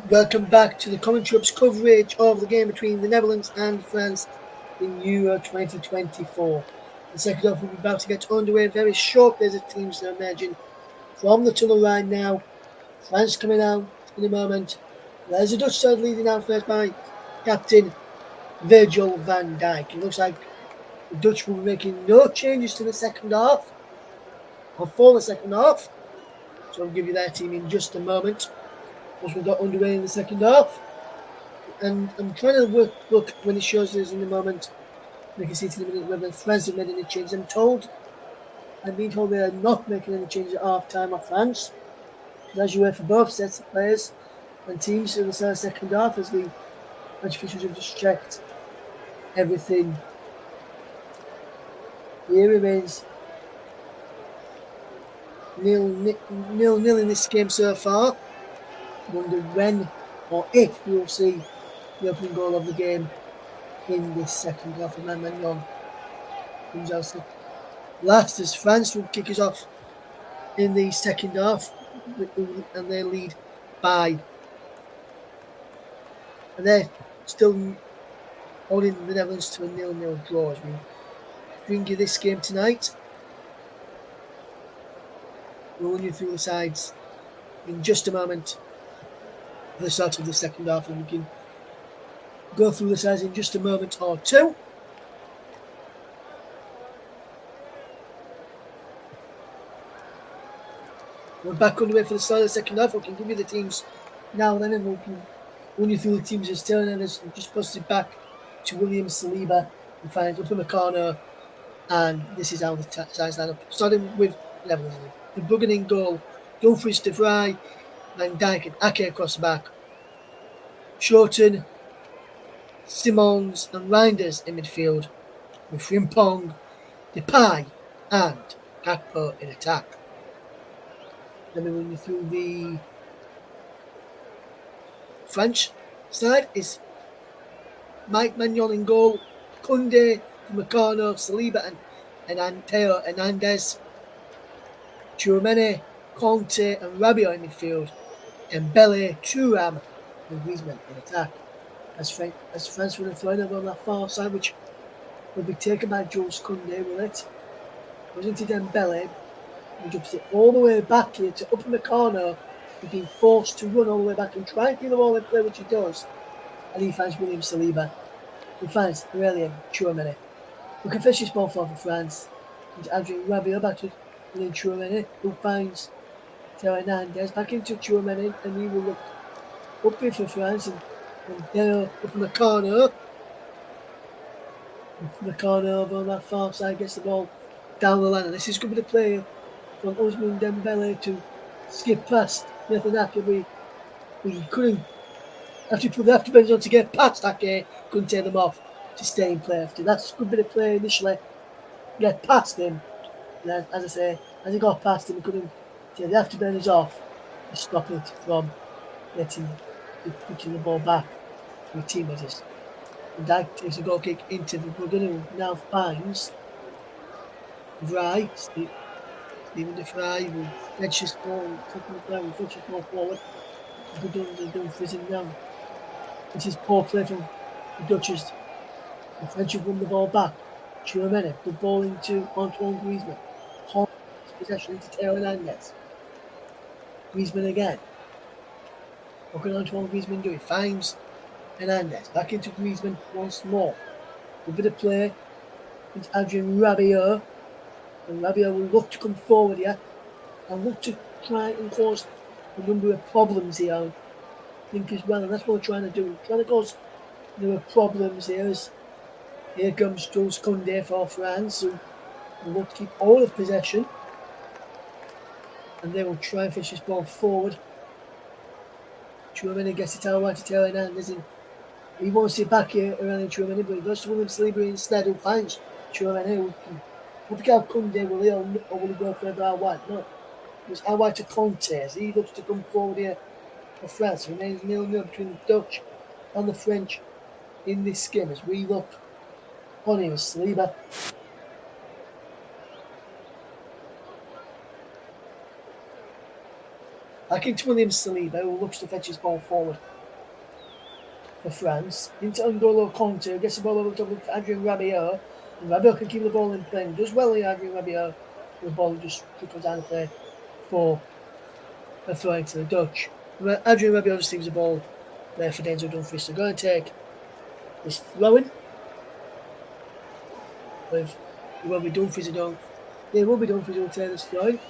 Speaker 1: Welcome back to the Commentary Up's coverage of the game between the Netherlands and France in Euro 2024. The second half will be about to get underway very shortly as the teams are emerging from the tunnel right now. France coming out in a moment. There's the Dutch side leading out first by Captain Virgil van Dijk. It looks like the Dutch will be making no changes to the second half, or for the second half. So I'll give you their team in just a moment once we got underway in the second half. And I'm trying to look when it shows us in the moment. We can see to the minute whether France have made any changes. I'm being told they are not making any changes at half time of France. As you wait for both sets of players and teams in the second half, as the match officials have just checked everything. Here remains nil in this game so far. Wonder when or if we will see the opening goal of the game in this second half. And Magnan comes out last as France will kick us off in the second half, and they lead by, and they're still holding the Netherlands to a 0-0 draw as we bring you this game tonight. We'll run you through the sides in just a moment for the start of the second half, and we can go through the sides in just a moment or two. We're back underway for the start of the second half. We can give you the teams now and then, and we can run you through the teams as Taylor Hernandez just posted back to William Saliba and finds Upamecano, and this is how the sides line up. Starting with Netherlands. The Bruggen in goal, Dumfries, De Vrij, Van Dijk and Ake across the back. Shorten, Simons and Reinders in midfield, with Frimpong, Depay and Gakpo in attack. Let me run you through the French side. Is Mike Maignan in goal, Koundé, Meccano, Saliba and Theo Hernandez, Tchouaméni, Conte and Rabiot in midfield, Dembele, Thuram and Griezmann in attack. As France will throw over on that far side, which will be taken by Jules Koundé, will it? Goes into Dembele, who drops it all the way back here to Upamecano, who's been forced to run all the way back and try and clear the ball in play, which he does. And he finds William Saliba, who finds Aurélien Tchouaméni, who can finish this ball for France. Into Adrien Rabiot back to William Tchouaméni, who finds Theo Hernandez back into Tchouaméni, and he will look up here for France, and there Upamecano. Meccano over on that far side gets the ball down the line, and this is going to be the play from Ousmane Dembele to skip past Nathan Ake. We couldn't after put the afterbends on to get past Ake, couldn't take them off to stay in play after. That's a good bit of play initially. Get past him, and as I say, as he got past him, he couldn't take the afterbenders off to stop it from putting the ball back to his teammates. And Dijk takes a goal kick into the Bruggen, who now finds Vrij, Steven De Vrij, who fetches ball, fetches ball forward. The Dumfries him down. This is poor play from the Dutchess. The French have won the ball back. Tchouaméni, good ball into Antoine Griezmann. Possession into Theo Hernandez. Griezmann again. What can Antoine Griezmann do? He finds Hernandez. Back into Griezmann once more. A bit of play into Adrien Rabiot. And Rabiot will look to come forward here and look to try and cause a number of problems here, I think, as well. And that's what we're trying to do. We're trying to cause a number of problems here. As here comes Jules Koundé for France, who will look to keep all of possession. And they will try and fish this ball forward. Tchouaméni gets it out wide to Theo Hernandez, and he wants it back here around Tchouaméni, but he goes to William Saliba instead, who finds Tchouaméni. We'll pick out Koundé, will he, or will he go further out wide? No. It was out wide to Conte as he looks to come forward here for France. It remains 0-0 between the Dutch and the French in this game as we look on here with Saliba. Back into William Saliba, who looks to fetch his ball forward for France. Into N'Golo Conte, gets the ball over the top of Adrien Rabiot. And Rabiot can keep the ball in play. And does well, Adrien Rabiot. The ball just trickles down the play for a throw into the Dutch. Adrien Rabiot just leaves the ball there for Denzel Dumfries to go and take this throw-in. It won't be Dumfries who will take this throw-in.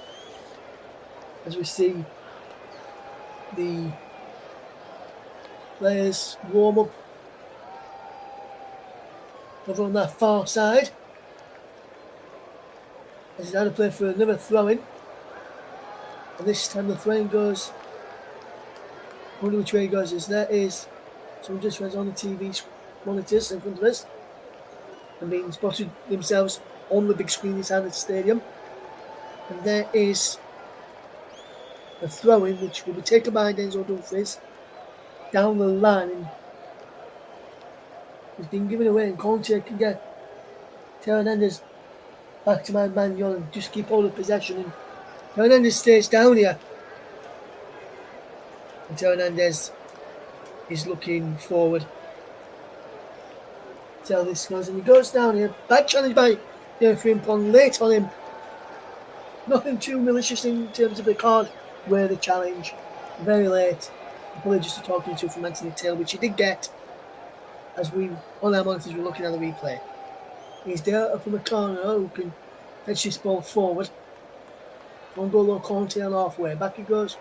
Speaker 1: As we see the players warm up over on that far side. As he's now to play for another throw-in. And this time the throw-in goes, I wonder which way it goes. There is someone just runs on the TV monitors in front of us and being spotted themselves on the big screen inside the stadium. And there is a throw-in which will be taken by Denzel Dumfries down the line. And it's been given away, and Conte can get Theo Hernandez back to my man Yon and just keep hold of possession. And Theo Hernandez stays down here. And Theo Hernandez is looking forward. Tell this goes, and he goes down here. Bad challenge by Frimpong, late on him. Nothing too malicious in terms of the card where the challenge. Very late. Probably just a talking to from Anthony Taylor, which he did get as we on our monitors were looking at the replay. He's there up from the corner who can fetch this ball forward. N'Golo Conte on halfway. Back he goes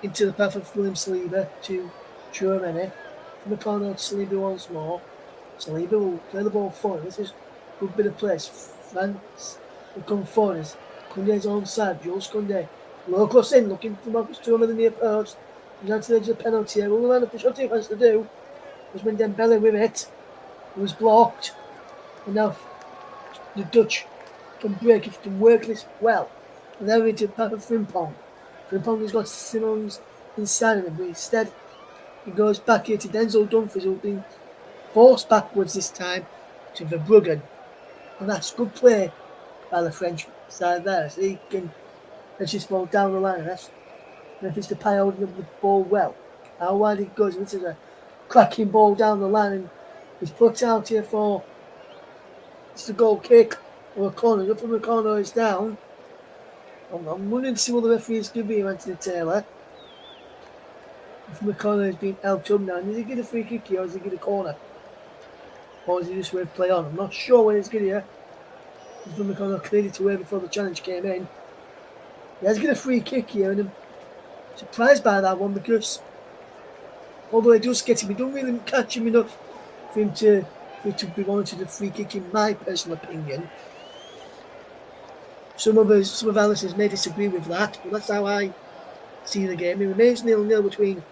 Speaker 1: into the path of William Saliba to Tchouaméni. From the corner to Saliba once more. Saliba will play the ball forward. This is a good bit of place. France will come forward. Koundé's onside. Jules Koundé. Low cross in, looking for Marcus Thuram in the near post. He's on to the edge of the penalty area. All around the shot he wants to do was when Dembele with it. It was blocked. And now the Dutch can break it, can work this well. And they're into the path of Frimpong. Frimpong has got Simons inside of him, but instead he goes back here to Denzel Dumfries, who's been forced backwards this time to Verbruggen. And that's good play by the French side there. So he can fetch this ball down the line. That's Memphis Depay holding up the ball well. How wide it goes, this is a cracking ball down the line, and he's put out here for it's a goal kick or a corner. Up from the corner, it's down. I'm wondering to see what the referee is going to be, Anthony Taylor. From the corner, he's being helped up now. Is he get a free kick here, or is he get a corner? Or is he just where to play on? I'm not sure where he's getting here. From the corner, cleared it away before the challenge came in. He has got a free kick here, and I'm surprised by that one because although he does get him, he don't really catch him enough for him to be wanted a free kick, in my personal opinion. Some of our listeners may disagree with that, but that's how I see the game. It remains 0-0 between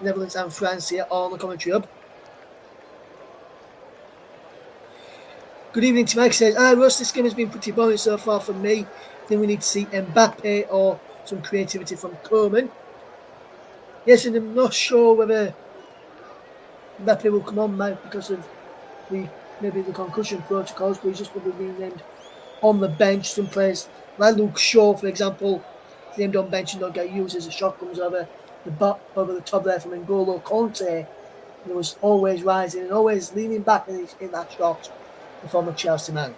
Speaker 1: Netherlands and France here on the commentary hub. Good evening to Mike. Says, Russ, this game has been pretty boring so far for me. I think we need to see Mbappe or some creativity from Koeman. Yes, and I'm not sure whether Mbappe will come on, Mike, because of maybe the concussion protocols, but he's just probably being named on the bench. Some players like Luke Shaw, for example, named on bench and don't get used as a shot comes over the top there from N'Golo Conte. He was always rising and always leaning back in that shot, the former Chelsea man.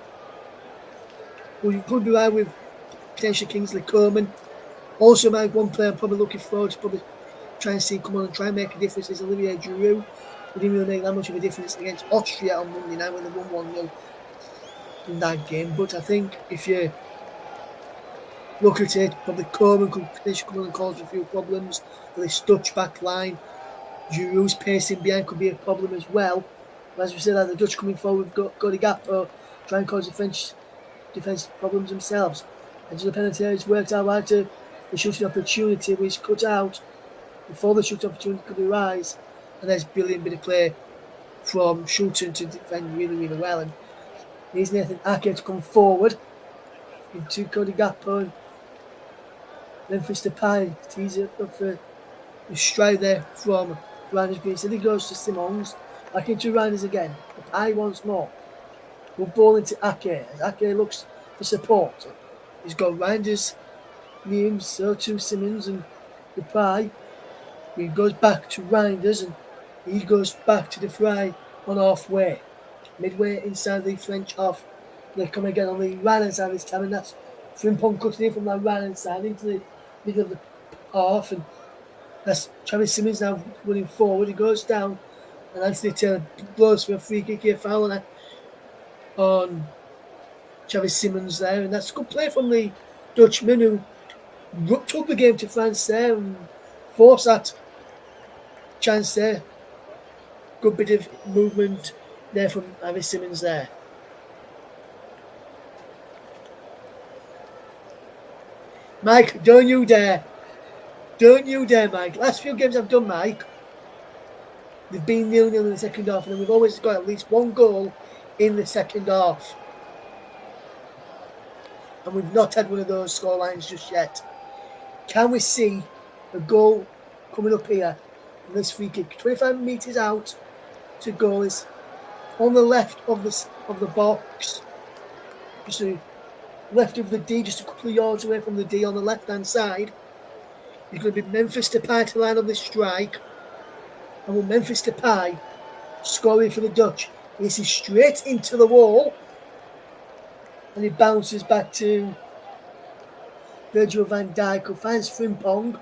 Speaker 1: Well, you could be right with potentially Kingsley Coman. Also, Mike, one player I'm probably looking forward to probably try and see come on and try and make a difference is Olivier Giroud. He didn't really make that much of a difference against Austria on Monday night when they won 1-0 in that game. But I think if you look at it, probably Coman could potentially come on and cause a few problems for this Dutch back line. Giroud's pacing behind could be a problem as well. But as we said, the Dutch coming forward, got a gap or try and cause the French defence problems themselves. And to the penalty area, it's worked out right to the shooting opportunity, which cut out before the shooting opportunity could arise. And there's a brilliant bit of play from Schulten to defend really, really well. And here's Nathan Ake to come forward into Cody Gakpo and Memphis Depay. Tease it up for the stride there from Reinders. But instead he goes to Simons. Back into Reinders again. Depay once more. Good ball into Ake. As Ake looks for support. He's got Reinders Williams, so to Simons and Depay. He goes back to Reinders and he goes back to the fry on halfway. Midway inside the French half. They come again on the right hand side this time, and that's Frimpong cutting in from that right hand side into the middle of the half, and that's Travis Simons now running forward. He goes down, and Anthony Taylor blows for a free kick here, foul on Travis Simons there, and that's a good play from the Dutchman who took the game to France there and forced that chance there. Good bit of movement there from Travis Simons there. Mike, don't you dare. Don't you dare, Mike. Last few games I've done, Mike, they've been 0-0 in the second half, and then we've always got at least one goal in the second half. And we've not had one of those scorelines just yet. Can we see a goal coming up here from this free kick? 25 metres out to goal is on the left of the box. Just to left of the D, just a couple of yards away from the D on the left-hand side. It's going to be Memphis Depay to line on this strike. And with Memphis Depay scoring for the Dutch, this is straight into the wall. And it bounces back to Virgil van Dijk, who finds Frimpong.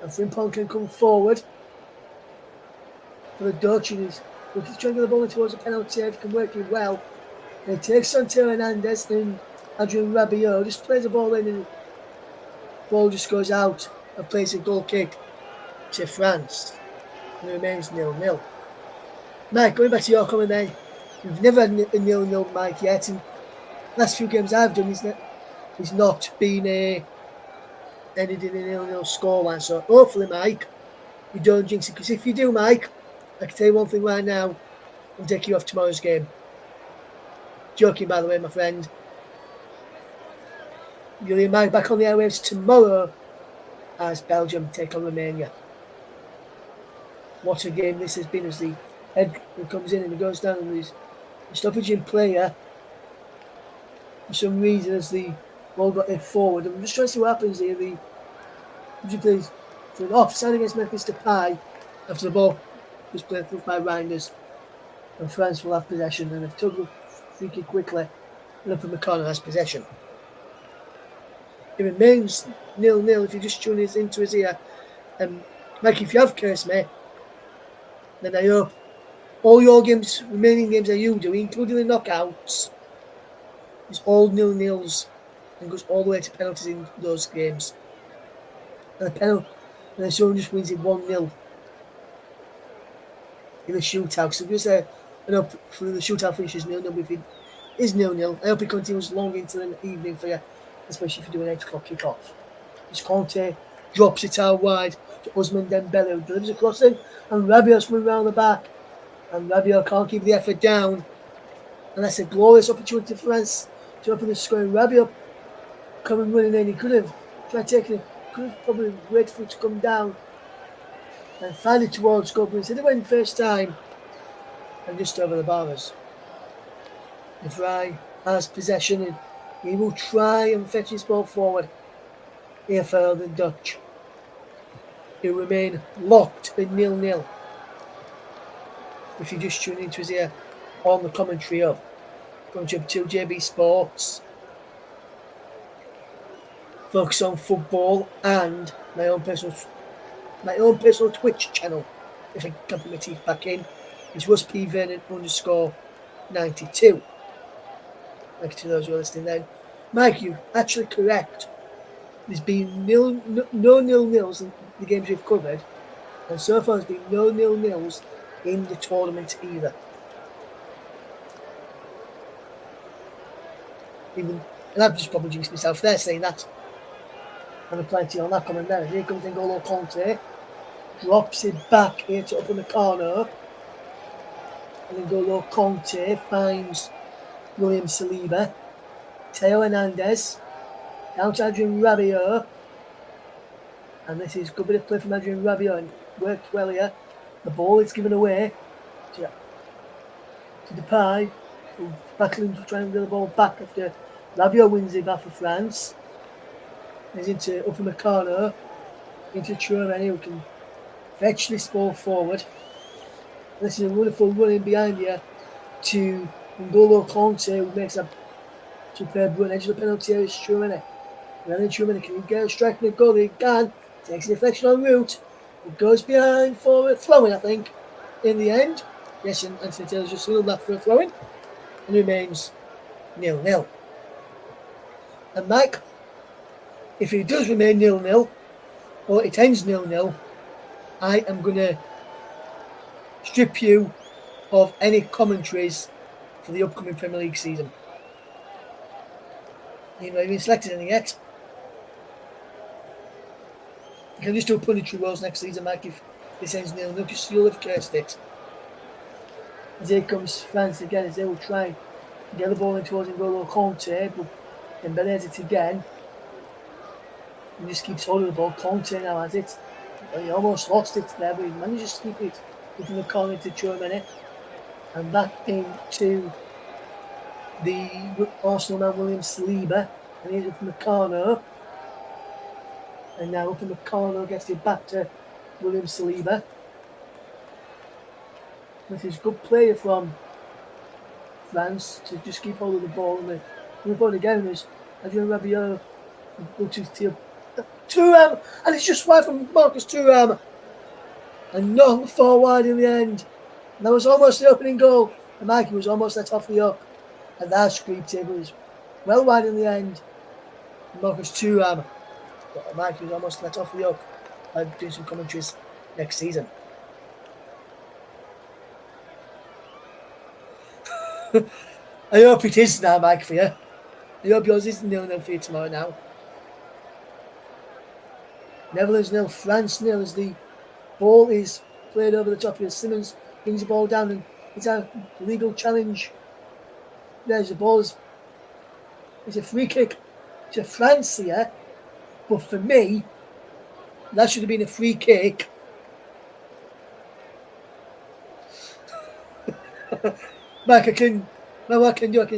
Speaker 1: And Frimpong can come forward for the Dutch. And he's looking to try and get the ball towards the penalty area, can work it well. And he takes Santiago Hernandez and Adrien Rabiot just plays the ball in, and the ball just goes out and plays a goal kick to France. And it remains 0-0. Mike, going back to your comment there, we've never had a 0-0, Mike, yet. And last few games I've done, he's not been ended in a 0-0 scoreline. So hopefully, Mike, you don't jinx it. Because if you do, Mike, I can tell you one thing right now, I'll take you off tomorrow's game. Joking, by the way, my friend. You'll hear Mike back on the airwaves tomorrow as Belgium take on Romania. What a game this has been, as the head comes in and he goes down, and he's a stoppage in player for some reason as the ball got hit forward. I'm just trying to see what happens here. The plays for an offside against Memphis Depay after the ball was played through by Reinders, and France will have possession, and they've took the free kick quickly, and up in the corner has possession. It remains 0-0 if you just tune into his ear. Mike, if you have cursed me, then I hope all your games, remaining games that you do, including the knockouts, is all 0-0s and goes all the way to penalties in those games. And then someone just wins it 1-0 in the shootout. So just I hope for the shootout finishes 0-0. If it is 0-0, I hope it continues long into the evening for you, especially if you do an 8 o'clock kick-off. As Conte drops it out wide to Ousmane Dembele, who delivers a crossing, and Rabiot's coming round the back. And Rabiot can't keep the effort down. And that's a glorious opportunity for France to open the score. Rabiot coming running in. He could have tried taking it, could have probably waited for it to come down and find it towards goal. But instead, he went first time and just over the bars. The Fry has possession, and he will try and fetch his ball forward here for the Dutch, who remain locked at 0-0. If you just tune into us here on the commentary of Commentary 2 JB Sports, focus on football, and my own personal Twitch channel, if I can put my teeth back in, is Russ P. Vernon _92. Thank you to those who are listening then. Mike, you're actually correct. There's been no 0-0s in the games we've covered, and so far there's been no 0-0s in the tournament either. And I've just probably jinxed myself there saying that. I'm replying to you on that comment there. Here comes N'Golo Conte, drops it back here to up in the corner, and N'Golo Conte finds William Saliba, Theo Hernandez, down to Adrien Rabiot, and this is a good bit of play from Adrien Rabiot, and worked well here. The ball is given away to Depay, who's battling to try and get the ball back after Rabiot wins it back for France. Is into Upamecano, into Tchouaméni, who can fetch this ball forward. This is a wonderful run in behind here to N'Golo Conte, who makes a superb run. Edge of the penalty area is Tchouaméni. Then Tchouaméni, can he get a strike and a goal? He can. Takes a deflection en route. It goes behind for a throw-in, I think, in the end. Yes, and Anthony Taylor's just signalled that for a throw-in. And remains 0-0. And Mike, if it does remain 0-0, or it ends 0-0, I am going to strip you of any commentaries for the upcoming Premier League season. You've not even selected any yet. You can just do punditry roles next season, Mike, if this ends 0-0, because you'll have cursed it. As here comes France again, as they will try and get the ball in towards N'Golo Conte, but Dembele has it again. He just keeps holding the ball. Conte now has it. He almost lost it there, but he manages to keep it within the corner to Tchouaméni. And back into the Arsenal man, William Saliba. And he's from the corner. And now up in the corner gets it back to William Saliba. This is good play from France to just keep hold of the ball. And the ball again is Adrien Rabiot. Thuram, and it's just wide from Marcus Thuram. And not far wide in the end. And that was almost the opening goal. And Mikey was almost let off the hook. And that screen table is well wide in the end. Marcus Thuram. But Mikey was almost let off the hook. I'll do some commentaries next season. I hope it is now, Mike, for you. I hope yours isn't 0-0 for you tomorrow now. Netherlands 0, France 0 as the ball is played over the top here. Simmons brings the ball down and it's a legal challenge. There's the ball. It's a free kick to France here. But for me, that should have been a free kick. Mike, I can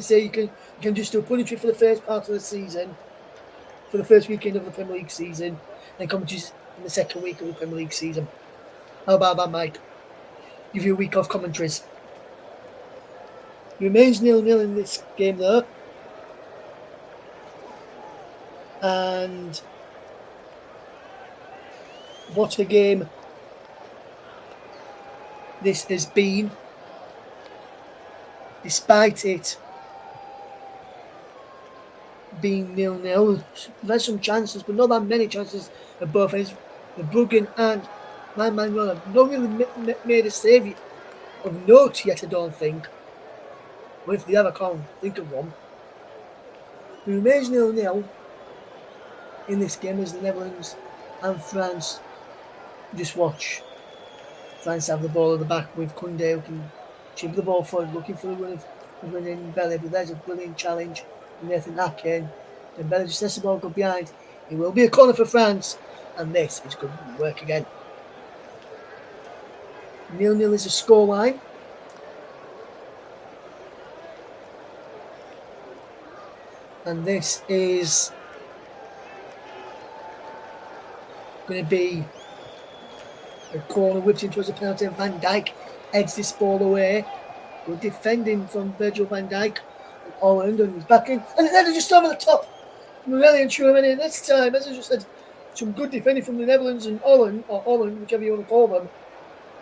Speaker 1: say you can just do a punditry for the first part of the season, for the first weekend of the Premier League season, and commentaries in the second week of the Premier League season. How about that, Mike? Give you a week of commentaries. It remains 0-0 in this game, though. And what a game this has been. Despite it being 0-0, there's some chances, but not that many chances at both ends. The Bruggen and my man Ronald have not really made a save of note yet, I don't think. But if they ever can't think of one. It remains 0-0 in this game as the Netherlands and France just watch. France have the ball at the back with Koundé, who can chip the ball forward, looking for the run of Dembele, but there's a brilliant challenge from Nathan Ake. Dembele just lets the ball go behind. It will be a corner for France, and this is good work again. 0-0 is a scoreline. And this is going to be a corner whipped into as a penalty. Van Dijk heads this ball away. Good defending from Virgil van Dijk. Holland, and he's back in. And then just over the top from Aurélien Tchouaméni. This time, as I just said, some good defending from the Netherlands and Holland, whichever you want to call them.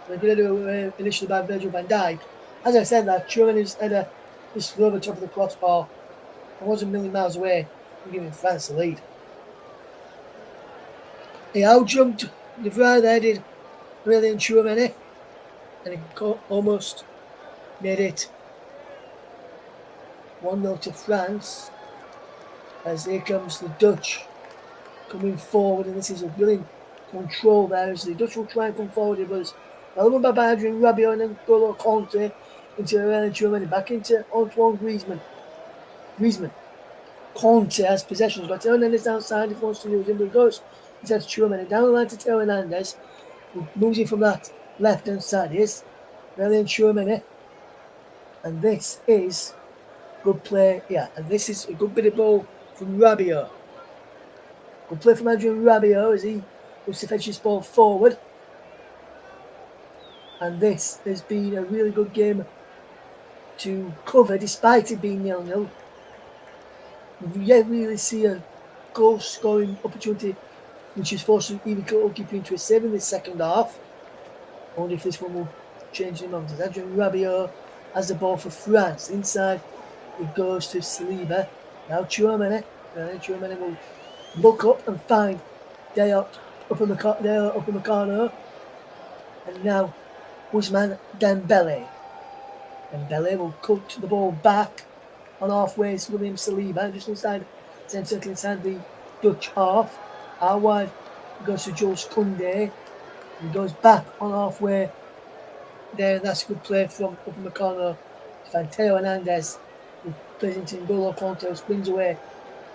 Speaker 1: They're going to do initially by Virgil van Dijk. As I said, that Tchouaméni's header is over the top of the crossbar. I wasn't a million miles away from giving France the lead. He out-jumped the Vrij there, did Aurélien Tchouaméni, and he almost made it 1-0 to France. As here comes the Dutch coming forward, and this is a brilliant control there as the Dutch will try and come forward. It was well run by Adrien Rabiot and then N'Golo Conte into Aurélien Tchouaméni, back into Antoine Griezmann. Conte has possession, but Teo Hernandez outside if he wants to use him, but he goes. He says Tchouaméni down the line to Teo Hernandez, who moves in from that left hand side. Here's Aurélien Tchouaméni, and this is good play, and this is a good bit of ball from Rabiot. Good play from Adrien Rabiot as he looks to fetch his ball forward. And this has been a really good game to cover, despite it being 0-0. We yet really see a goal scoring opportunity, which is forced even goalkeeper into a save in the second half. I wonder if this one will change the amount. Adrien Rabiot has the ball for France. Inside it goes to Saliba. Now Tchouaméni. Tchouaméni will look up and find Diop up in the corner. And now Ousmane Dembele. Dembele will cut the ball back on halfway to William Saliba, just inside the Dutch half. Out wide goes to Jules Koundé. He goes back on halfway there, and that's a good play from up in the corner to find Theo Hernandez, who plays into N'Golo Kanté, spins away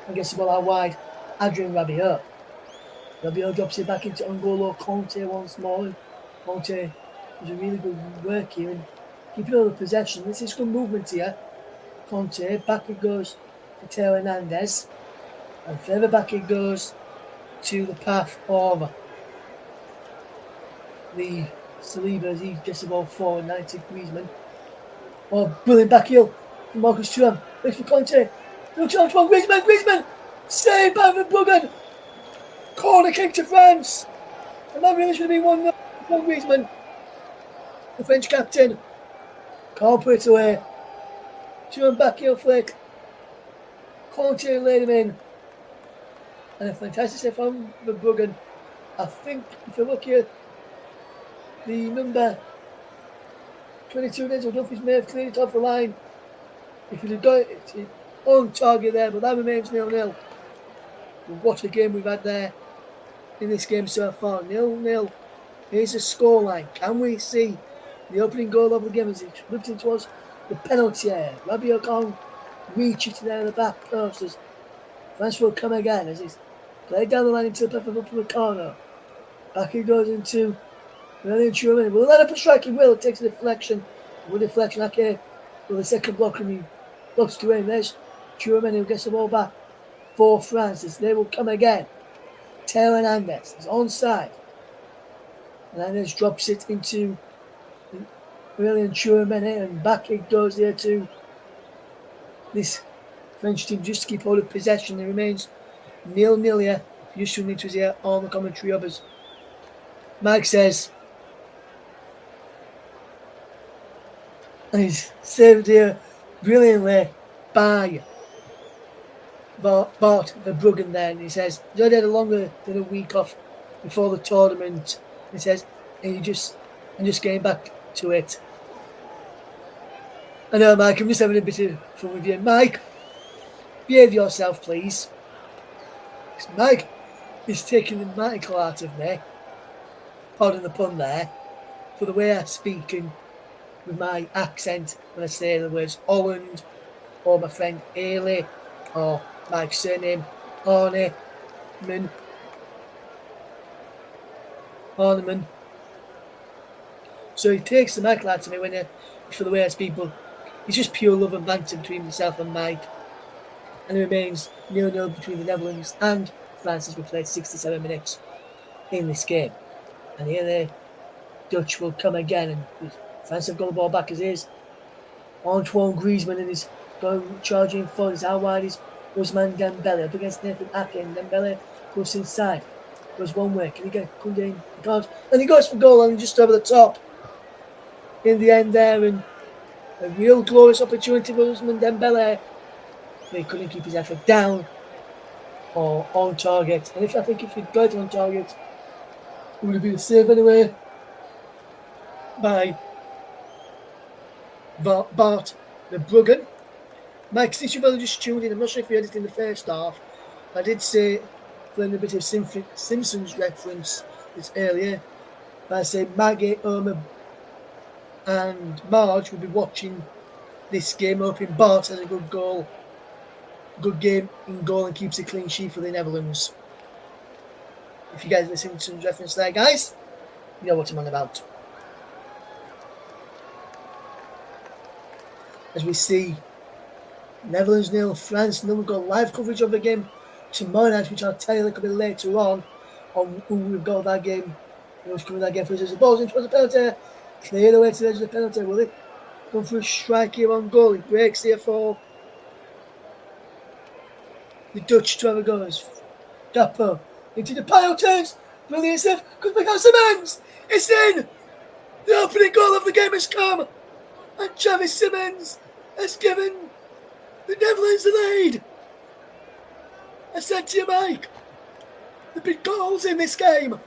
Speaker 1: and gets the ball out wide. Adrien Rabiot. Rabiot drops it back into N'Golo Kanté once more. And Kanté does a really good work here and keeping all the possession. This is good movement here. Kanté, back it goes to Theo Hernandez. And further back it goes to the path of the Saliba as he gets the ball forward, 90 Griezmann. Oh, brilliant back heel from Marcus Thuram. Waits for Kanté. No chance for Griezmann. Saved by Verbruggen. Corner kick to France. And that really should have been 1-0 for Griezmann. The French captain. Can't put it away. Thuram back heel flick. Kanté laid him in. And a fantastic save from Verbruggen. I think if you look here, the number 22 Denzel Dumfries may have cleared it off the line. If he'd have got it on target there, but that remains 0-0. What a game we've had there in this game so far. 0-0. Here's the scoreline. Can we see the opening goal of the game as it looked in towards the penalty area? Rabiot can't reach it there in the back post as France will come again as he's played down the line into the left of the corner. Back he goes into Aurélien Tchouaméni. Will let up a striking will. It takes a deflection. With deflection, okay. Well, the second block and he blocks to aim. There's Tchouaméni who gets the ball back for France as they will come again. Theo Hernandez is onside. Hernandez drops it into Aurélien Tchouaméni and back it goes there to this French team just to keep hold of possession. It remains 0-0 here. Yusuf Need was here on the commentary of us. Mike says, and he's saved here brilliantly by Bart Verbruggen there, and he says he's already had a longer than a week off before the tournament. He says, and I'm just getting back to it. I know, Mike, I'm just having a bit of fun with you. Mike, behave yourself, please. Because Mike is taking the Michael out of me. Pardon the pun there. For the way I speak and with my accent when I say the words Holland, or my friend Ailey, or Mike's surname Horneman. So he takes the Michael out of me when for the way I speak, but it's just pure love and banter between myself and Mike. And it remains 0-0 between the Netherlands and France as we played 67 minutes in this game. And here the Dutch will come again, and France have got the ball back as is. Antoine Griezmann and is going charging forward. His out wide is Ousmane Dembele up against Nathan Ake. Dembele goes inside. Goes one way. Can he get Koundé in? He can't. And he goes for goal and just over the top. In the end there, and a real glorious opportunity for Ousmane Dembele. But he couldn't keep his effort down or on target. And I think if he'd got it on target, it would have been a save anyway by Bart Verbruggen. Mike, since you've only just tuned in, I'm not sure if you heard it in the first half. I did say, playing a bit of Simpsons reference this earlier. I say Maggie, Homer, and Marge will be watching this game, hoping Bart has a good game in goal and keeps a clean sheet for the Netherlands. If you guys listen to some reference there, guys, you know what I'm on about. As we see Netherlands 0, France 0. We've got live coverage of the game tomorrow night, which I'll tell you a little bit later on who we've got that game, who's coming that game for us as the ball's in towards the penalty. Clear the way to the edge of the penalty, will he? Going for a strike here on goal. He breaks here for the Dutch to have a go. Gappo into the pile turns. Brilliant stuff. Comes back out Simons. It's in. The opening goal of the game has come. And Travis Simons has given the Netherlands the lead. I said to you, Mike, the big goals in this game.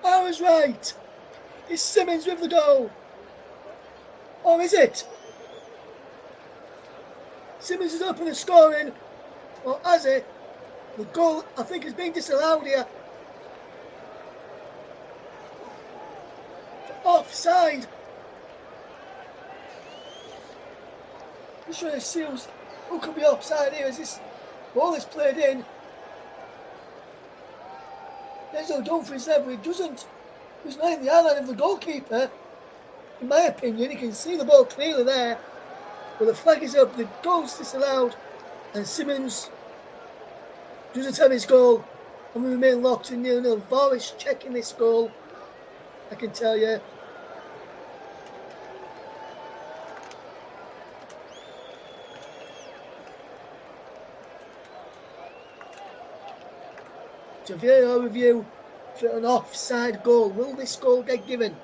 Speaker 1: I was right. Is Simons with the goal? Or is it? Simons is open and scoring. Or has it? The goal, I think, has been disallowed here. Offside. I'm just trying to see who could be offside here as this ball is played in. There's no Dumfries there, but he doesn't. He's not in the eye line of the goalkeeper. In my opinion, you can see the ball clearly there. But the flag is up, the goal's disallowed, and Simons doesn't have his goal, and we remain locked in 0-0. VAR is checking this goal, I can tell you. So VAR review for an offside goal. Will this goal get given?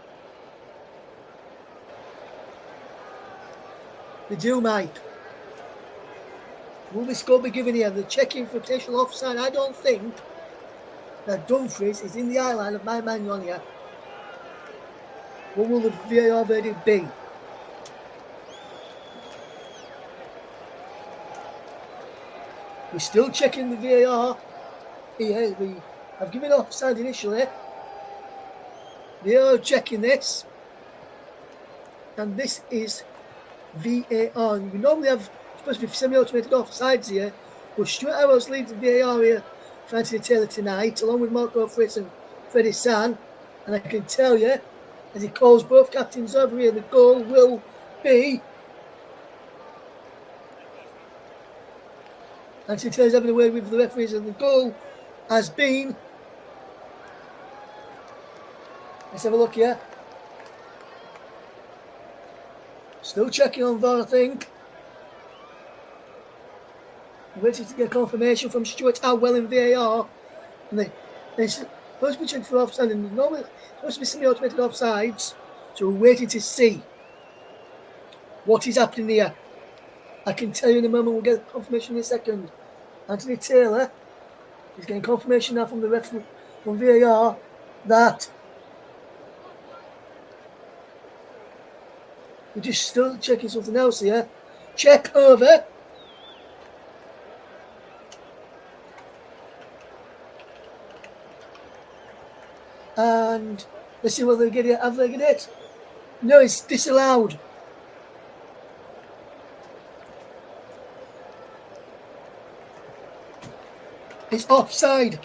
Speaker 1: They do, Mike. Will this goal be given here? They're checking for potential offside. I don't think that Dumfries is in the eye line of my man on here. What will the VAR verdict be? We're still checking the VAR here. We have given offside initially. VAR checking this. And this is VAR. We normally have supposed to be semi-automated offsides here, but Stuart Arrows leads the VAR here for Anthony Taylor tonight, along with Marco Fritz and Freddie San. And I can tell you, as he calls both captains over here, the goal will be Anthony Taylor's having a word with the referees, and the goal has been, let's have a look here. Still checking on VAR, I think. Waiting to get confirmation from Stuart Howell in VAR. And they're supposed to be checking for offside, and normally it's supposed to be semi-automated offsides. So we're waiting to see what is happening here. I can tell you in a moment, we'll get confirmation in a second. Anthony Taylor is getting confirmation now from the referee, from VAR, that we're just still checking something else here. Check over. And let's see whether they get it. Have they get it? No, it's disallowed. It's offside.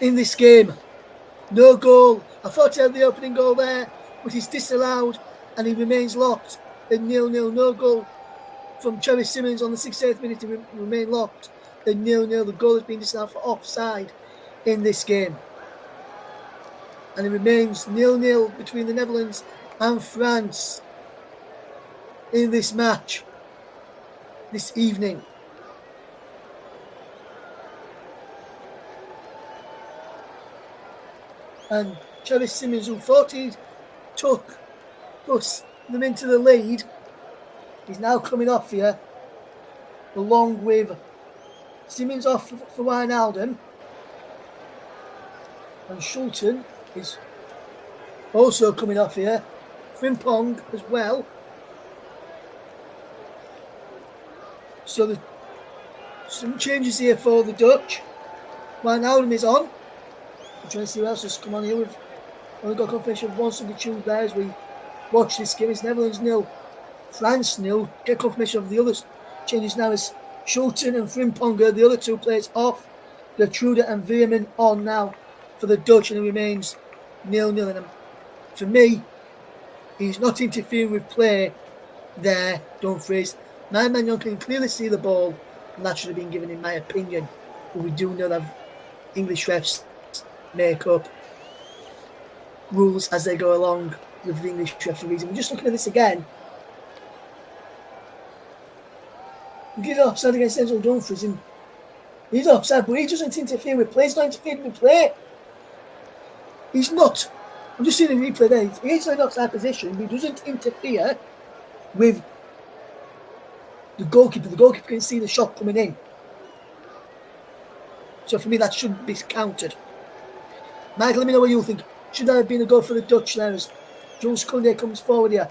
Speaker 1: In this game. No goal. I thought he had the opening goal there, but he's disallowed and he remains locked at 0-0. No goal from Travis Simons on the 68th minute to remain locked at 0-0. The goal has been disallowed for offside in this game. And it remains 0-0 between the Netherlands and France in this match this evening. And Travis Simons, who thought he took them into the lead, he's now coming off here, along with Simons off for Wijnaldum. And Schulten is also coming off here. Frimpong as well. So there's some changes here for the Dutch. Wijnaldum is on. I'm trying to see who else has come on here. We've only got confirmation of one substitute there as we watch this game. It's Netherlands 0, France 0. Get confirmation of the other changes now is Schulten and Frimpong, the other two players off. Gertrude and Veerman on now for the Dutch, and it remains 0-0. And for me, he's not interfering with play there, Dumfries. My man can clearly see the ball, and that should have been given, in my opinion. But we do know that English refs make up rules as they go along with the English referees. And we're just looking at this again. We get offside against Denzel Dumfries, and he's offside, but he doesn't interfere with play. He's not interfering with play. He's not. I'm just seeing the replay there. He's in an offside position, but he doesn't interfere with the goalkeeper. The goalkeeper can see the shot coming in. So for me, that shouldn't be counted. Michael, let me know what you think. Should that have been a goal for the Dutch now as Jules Koundé comes forward here?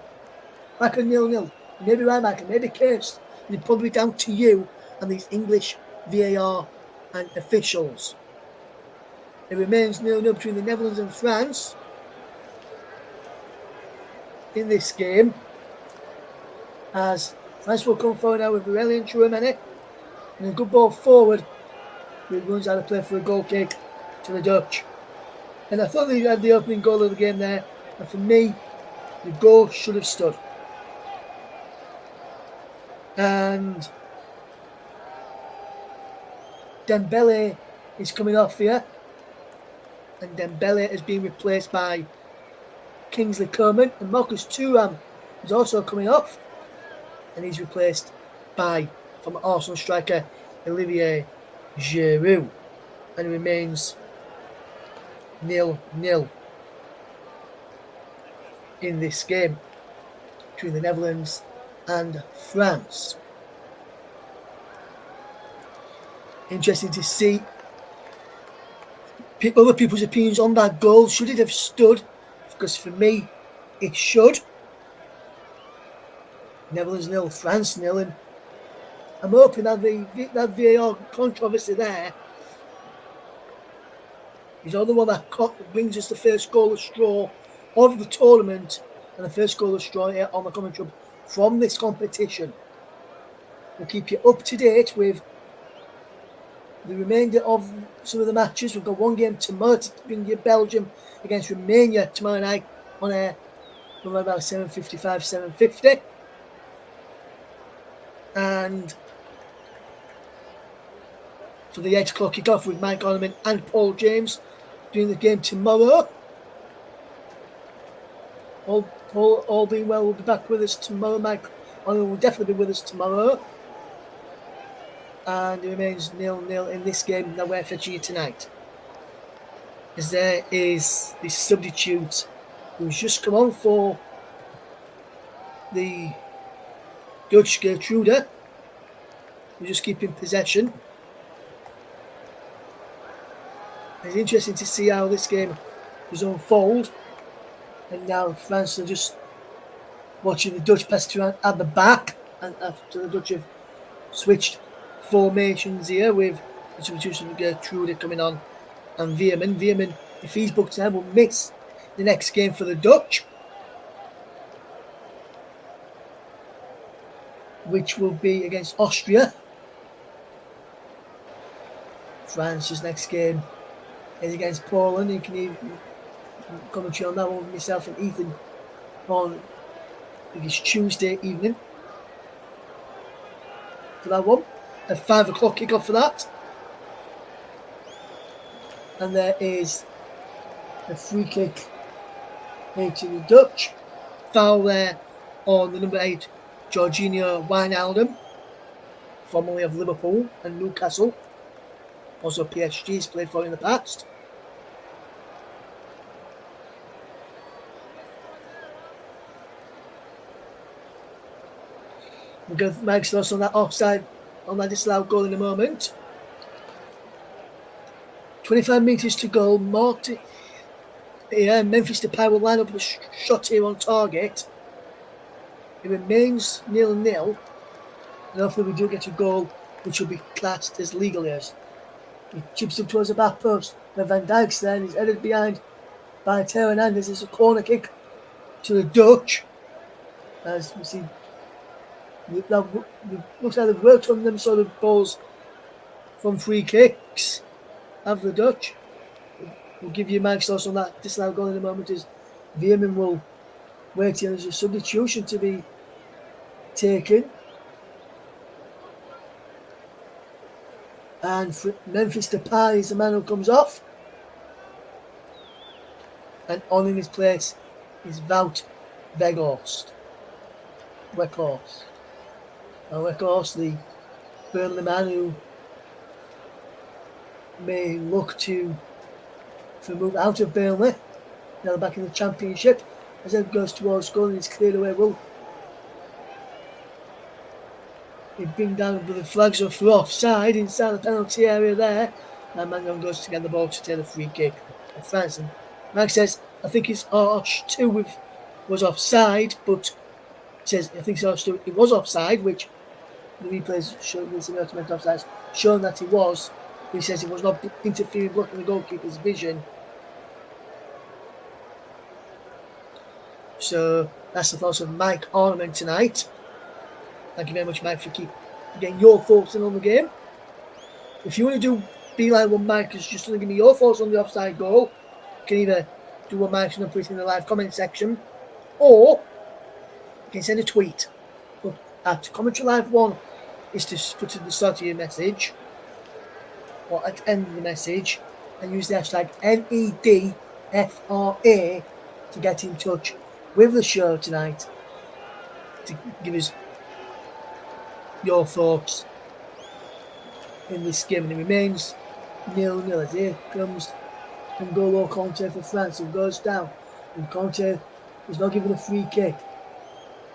Speaker 1: Back at 0-0. Maybe right, Michael. Maybe cursed. And it's probably down to you and these English VAR and officials. It remains 0-0 between the Netherlands and France in this game, as France will come forward now with Aurélien Tchouameni and a good ball forward. He runs out of play for a goal kick to the Dutch. And I thought they had the opening goal of the game there, and for me, the goal should have stood. And Dembele is coming off here, and Dembele has been replaced by Kingsley Coman, and Marcus Thuram is also coming off, and he's replaced by former Arsenal striker Olivier Giroud, and it remains 0-0 in this game between the Netherlands and France. Interesting to see other people's opinions on that goal. Should it have stood? Because for me, it should. Netherlands 0, France 0, and I'm hoping that that VAR controversy there is the one that brings us the first goal of straw of the tournament and the first goal of straw here on the commentary from this competition. We'll keep you up to date with the remainder of some of the matches. We've got one game tomorrow to bring you Belgium against Romania tomorrow night on air from about 7:55, 7:50. And for the 8 o'clock kickoff with Mike Ornament and Paul James doing the game tomorrow. All being well, will be back with us tomorrow. Mike Ornament will definitely be with us tomorrow. And it remains 0-0 in this game that we're fetching you tonight. As there is the substitute who's just come on for the Dutch, Gertrude, who's just keeping possession. It's interesting to see how this game was unfold. And now France are just watching the Dutch pass to at the back, and after the Dutch have switched formations here with the substitution of Gertrude coming on and Veerman. Veerman, if he's booked now, will miss the next game for the Dutch, which will be against Austria. France's next game is against Poland. You can even commentary on that one with myself and Ethan on, I think it's Tuesday evening for that one. A 5 o'clock kickoff for that. And there is a free kick here to the Dutch. Foul there on the number 8, Georginio Wijnaldum, formerly of Liverpool and Newcastle. Also PSG has played for in the past. We'll give Mike's thoughts on that offside, on that disallowed goal in a moment. 25 metres to goal. Memphis Depay will line up a shot here on target. It remains 0-0. And hopefully we do get a goal which will be classed as legal here. He chips him towards the back post where Van Dijk's there and he's headed behind by Theo Hernandez. It's a corner kick to the Dutch. As we see, it looks like they've worked on them sort of balls from free kicks of the Dutch. We'll give you Mike's thoughts on that disallowed goal in a moment, as Veerman will wait here. There's a substitution to be taken. And for Memphis Depay is the man who comes off. And on in his place is Wout Weghorst. Weghorst, the Burnley man who may look to move out of Burnley. Now back in the Championship. As it goes towards scoring, it's cleared away. Well, he bring down the flags up for offside inside the penalty area there. And Mangan goes to get the ball to take the free kick of France. And Mike says, I think it's Arch 2 was offside, but says I think Arch 2 it was offside, which the replays showing the automatic offside, showing that he was. He says he was not interfering, blocking the goalkeeper's vision. So that's the thoughts of Mike Ornament tonight. Thank you very much, Mike, for getting your thoughts in on the game. If you want to do Beeline what Mike is just going to give me your thoughts on the offside goal, you can either do what Mike's going to put in the live comment section, or you can send a tweet. But at Commentary Live 1 is to put at the start of your message, or at the end of the message, and use the hashtag NEDFRA to get in touch with the show tonight to give us your thoughts in this game. And it remains 0-0 as here comes N'Golo Kanté for France, who goes down, and Kanté is not given a free kick.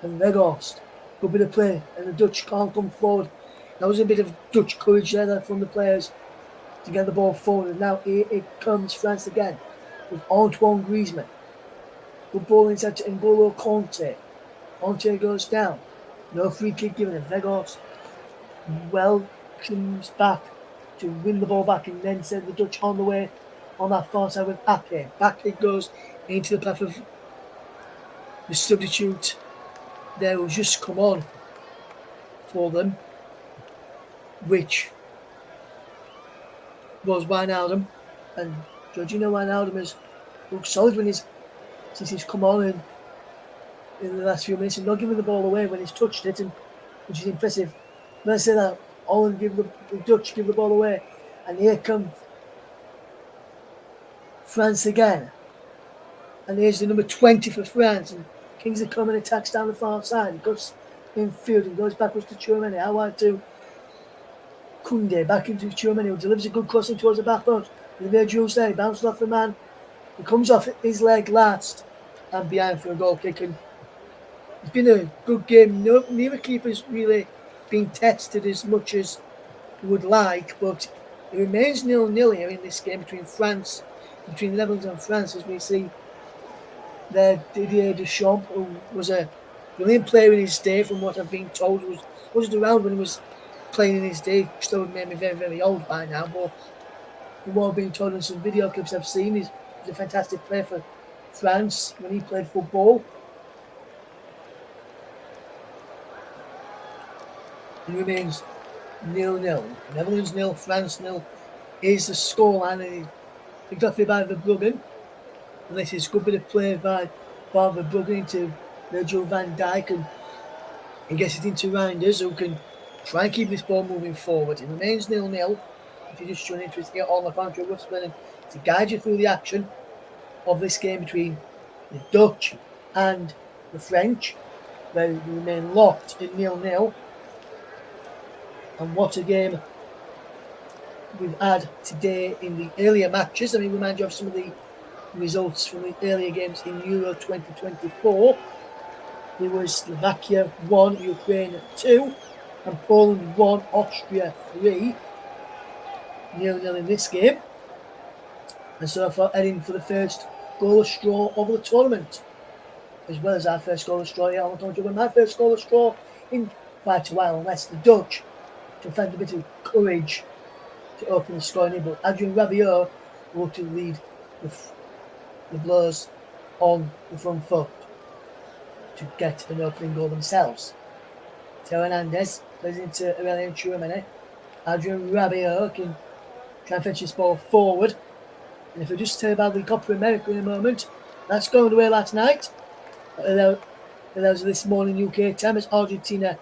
Speaker 1: And Weghorst, good bit of play, and the Dutch can't come forward. That was a bit of Dutch courage there from the players to get the ball forward. And now here it comes France again with Antoine Griezmann. Good ball inside to N'Golo Kanté. Kanté goes down. No free kick given, and Weghorst comes back to win the ball back and then send the Dutch on the way on that far side with Ake. Back it goes into the path of the substitute there who's just come on for them, which was Wijnaldum. And Georginio Wijnaldum has looked solid since he's come on and in the last few minutes, and not giving the ball away when he's touched it, and which is impressive. When I say that, Holland the Dutch give the ball away, and here comes France again. And here's the number 20 for France, and Kingsley Coman attacks down the far side. He goes in field and goes backwards to Tchouameni. Out wide to Koundé, back into Tchouameni, who delivers a good crossing towards the back post. Olivier Giroud there, he bounces off the man. He comes off his leg last and behind for a goal kick. And it's been a good game. Neither keeper's really been tested as much as we would like, but it remains 0-0 here in this game between the Netherlands and France, as we see there Didier Deschamps, who was a brilliant player in his day, from what I've been told. Wasn't around when he was playing in his day, still made me very, very old by now, but from what I've been told in some video clips I've seen, he's a fantastic player for France when he played football. It remains 0-0. Netherlands 0, France 0 is the scoreline, and it's picked up by Verbruggen. And this is a good bit of play by Verbruggen into Virgil van Dijk, and he gets it into Reinders, who can try and keep this ball moving forward. It remains 0-0. If you just tune into it here on the commentary, Russell to guide you through the action of this game between the Dutch and the French, where we remain locked in 0-0. And what a game we've had today in the earlier matches. Let me remind you of some of the results from the earlier games in Euro 2024. There was Slovakia 1, Ukraine 2, and Poland 1, Austria 3. 0-0 in this game. And so far, heading for the first goal of straw of the tournament, as well as our first goal of straw here on the tournament. My first goal of straw in quite a while, unless the Dutch to find a bit of courage to open the scoring in, but Adrien Rabiot will to lead the Blues on the front foot to get an opening goal themselves. Theo Hernandez plays into Aurélien Tchouameni. Adrien Rabiot can try and fetch this ball forward. And if we just tell you about the Copa America in a moment, that's going away last night. That was this morning UK time as Argentina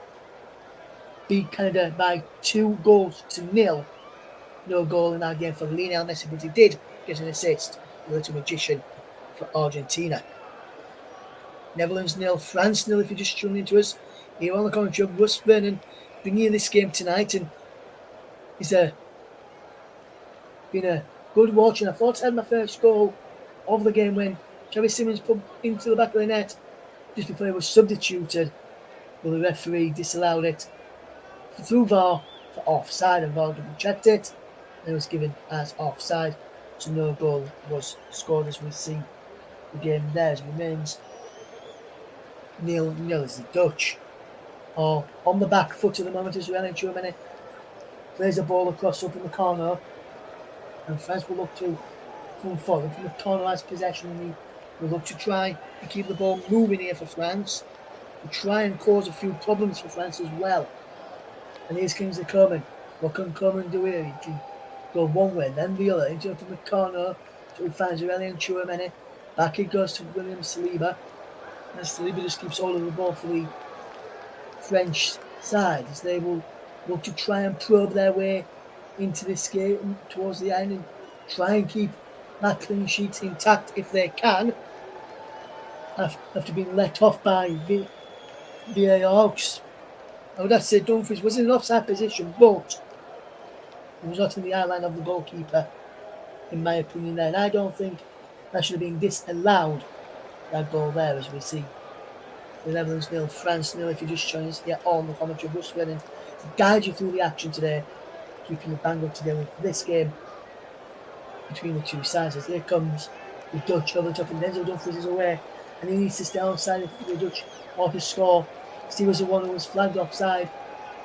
Speaker 1: beat Canada by 2-0. No goal in that game for Lionel Messi, but he did get an assist, the little magician for Argentina. Netherlands 0, France 0 if you're just tuning into us. Here on the commentary of Russ Vernon bringing you this game tonight, and it's been a good watch, and I thought I had my first goal of the game when Xavi Simons put into the back of the net just before he was substituted, but the referee disallowed it through VAR for offside, and VAR double checked it and it was given as offside, so no goal was scored. As we see, the game there remains 0-0 as the Dutch are on the back foot at the moment as Aurelien Tchouameni plays the ball across up in the corner, and France will look to come forward from the corner as possession, and will look to try and keep the ball moving here for France, to try and cause a few problems for France as well. And here's Kingsley Coman. What can Coman do here? He can go one way, then the other, into from the corner, so he finds Aurelien Tchouameni. Back it goes to William Saliba, and Saliba just keeps hold of the ball for the French side as they will look to try and probe their way into this game towards the end and try and keep that clean sheet intact if they can, after being let off by VAR. I would have to say Dumfries was in an offside position, but he was not in the eye line of the goalkeeper, in my opinion there, and I don't think that should have been disallowed, that goal there, as we see. The Netherlands 0, France 0 if you just joined us here on the commentary of Russ Vernon to guide you through the action today, keeping the bang up today with this game between the two sides. As here comes the Dutch over the top, and Denzel Dumfries is away, and he needs to stay outside if the Dutch or to score. He was the one who was flagged offside,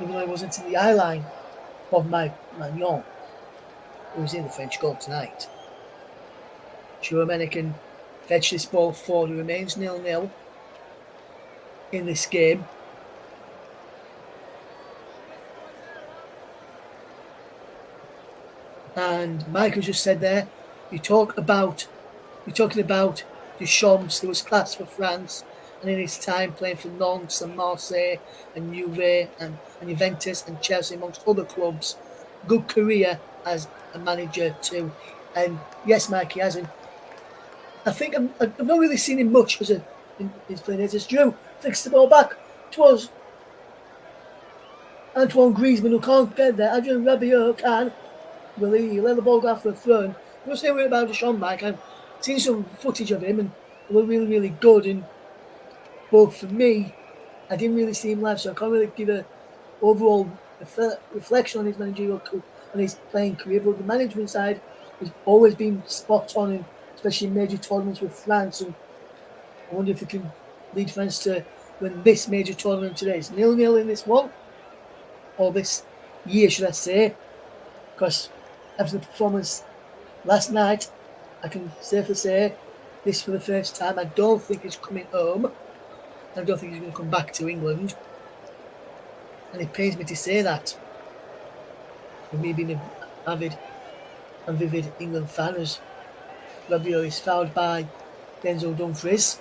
Speaker 1: even though he wasn't in the eye line of Mike Maignan, who was in the French goal tonight. Tchouameni can fetch this ball forward. It remains 0-0 in this game. And Michael just said there, you're talking about Deschamps, who was class for France, and in his time playing for Nantes and Marseille and Juve and Juventus and Chelsea, amongst other clubs. Good career as a manager too. And yes, Mike, he hasn't. I think I've not really seen him much as he's playing as Drew flicks the ball back towards Antoine Griezmann, who can't get there. Adrien Rabiot can. Will he let the ball go after a throw? We'll say about Deschamps, Mike. I've seen some footage of him and they were really, really good. But for me, I didn't really see him live, so I can't really give an overall reflection on his managerial, on his playing career. But the management side has always been spot on, especially in major tournaments with France. And I wonder if he can lead France to win this major tournament today. It's 0-0 in this one, or this year, should I say? Because after the performance last night, I can safely say this for the first time. I don't think he's coming home. I don't think he's going to come back to England. And it pains me to say that. With me being an avid and vivid England fan, as Rabiot is fouled by Denzel Dumfries.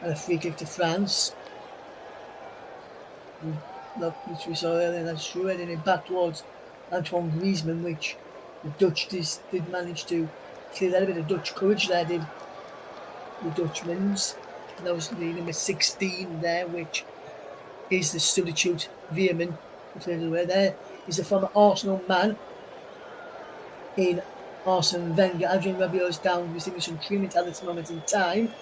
Speaker 1: And a free kick to France. Which we saw earlier, and that's shredding it back towards Antoine Griezmann, which the Dutch did manage to clear that a bit of Dutch courage there, did the Dutchmans. And that was the number 16 there, which is the substitute Veerman, who played away there. He's a former Arsenal man in Arsene Wenger. Adrien Rabiot is down, receiving some treatment at this moment in time.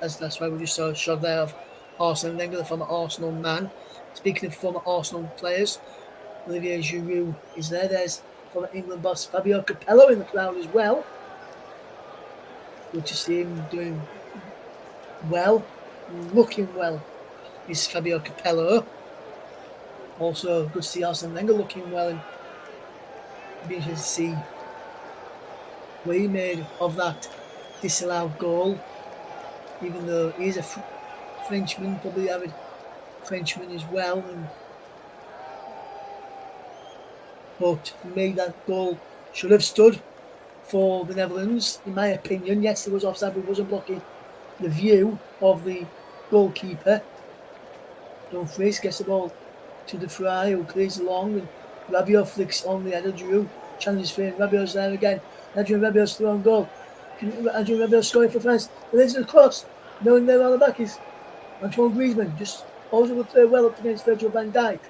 Speaker 1: As that's why we just saw a shot there of Arsene Wenger, the former Arsenal man. Speaking of former Arsenal players, Olivier Giroud is there. There's former England boss Fabio Capello in the crowd as well. Good to see him doing well, looking well, is Fabio Capello. Also good to see Arsene Wenger looking well, and be interested to see what he made of that disallowed goal, even though he's a Frenchman, probably avid Frenchman as well. But for me, that goal should have stood for the Netherlands, in my opinion. Yes, it was offside, but it wasn't blocking the view of the goalkeeper. Dumfries gets the ball to De Vrij, who clears along, and Rabiot flicks on the header. Giroud challenges for him. Rabiot's there again. Adrien Rabiot's through on goal. Can Adrien Rabiot scoring for France? But there's a cross. No one there on the back is Antoine Griezmann. Just holds it play well up against Virgil van Dijk.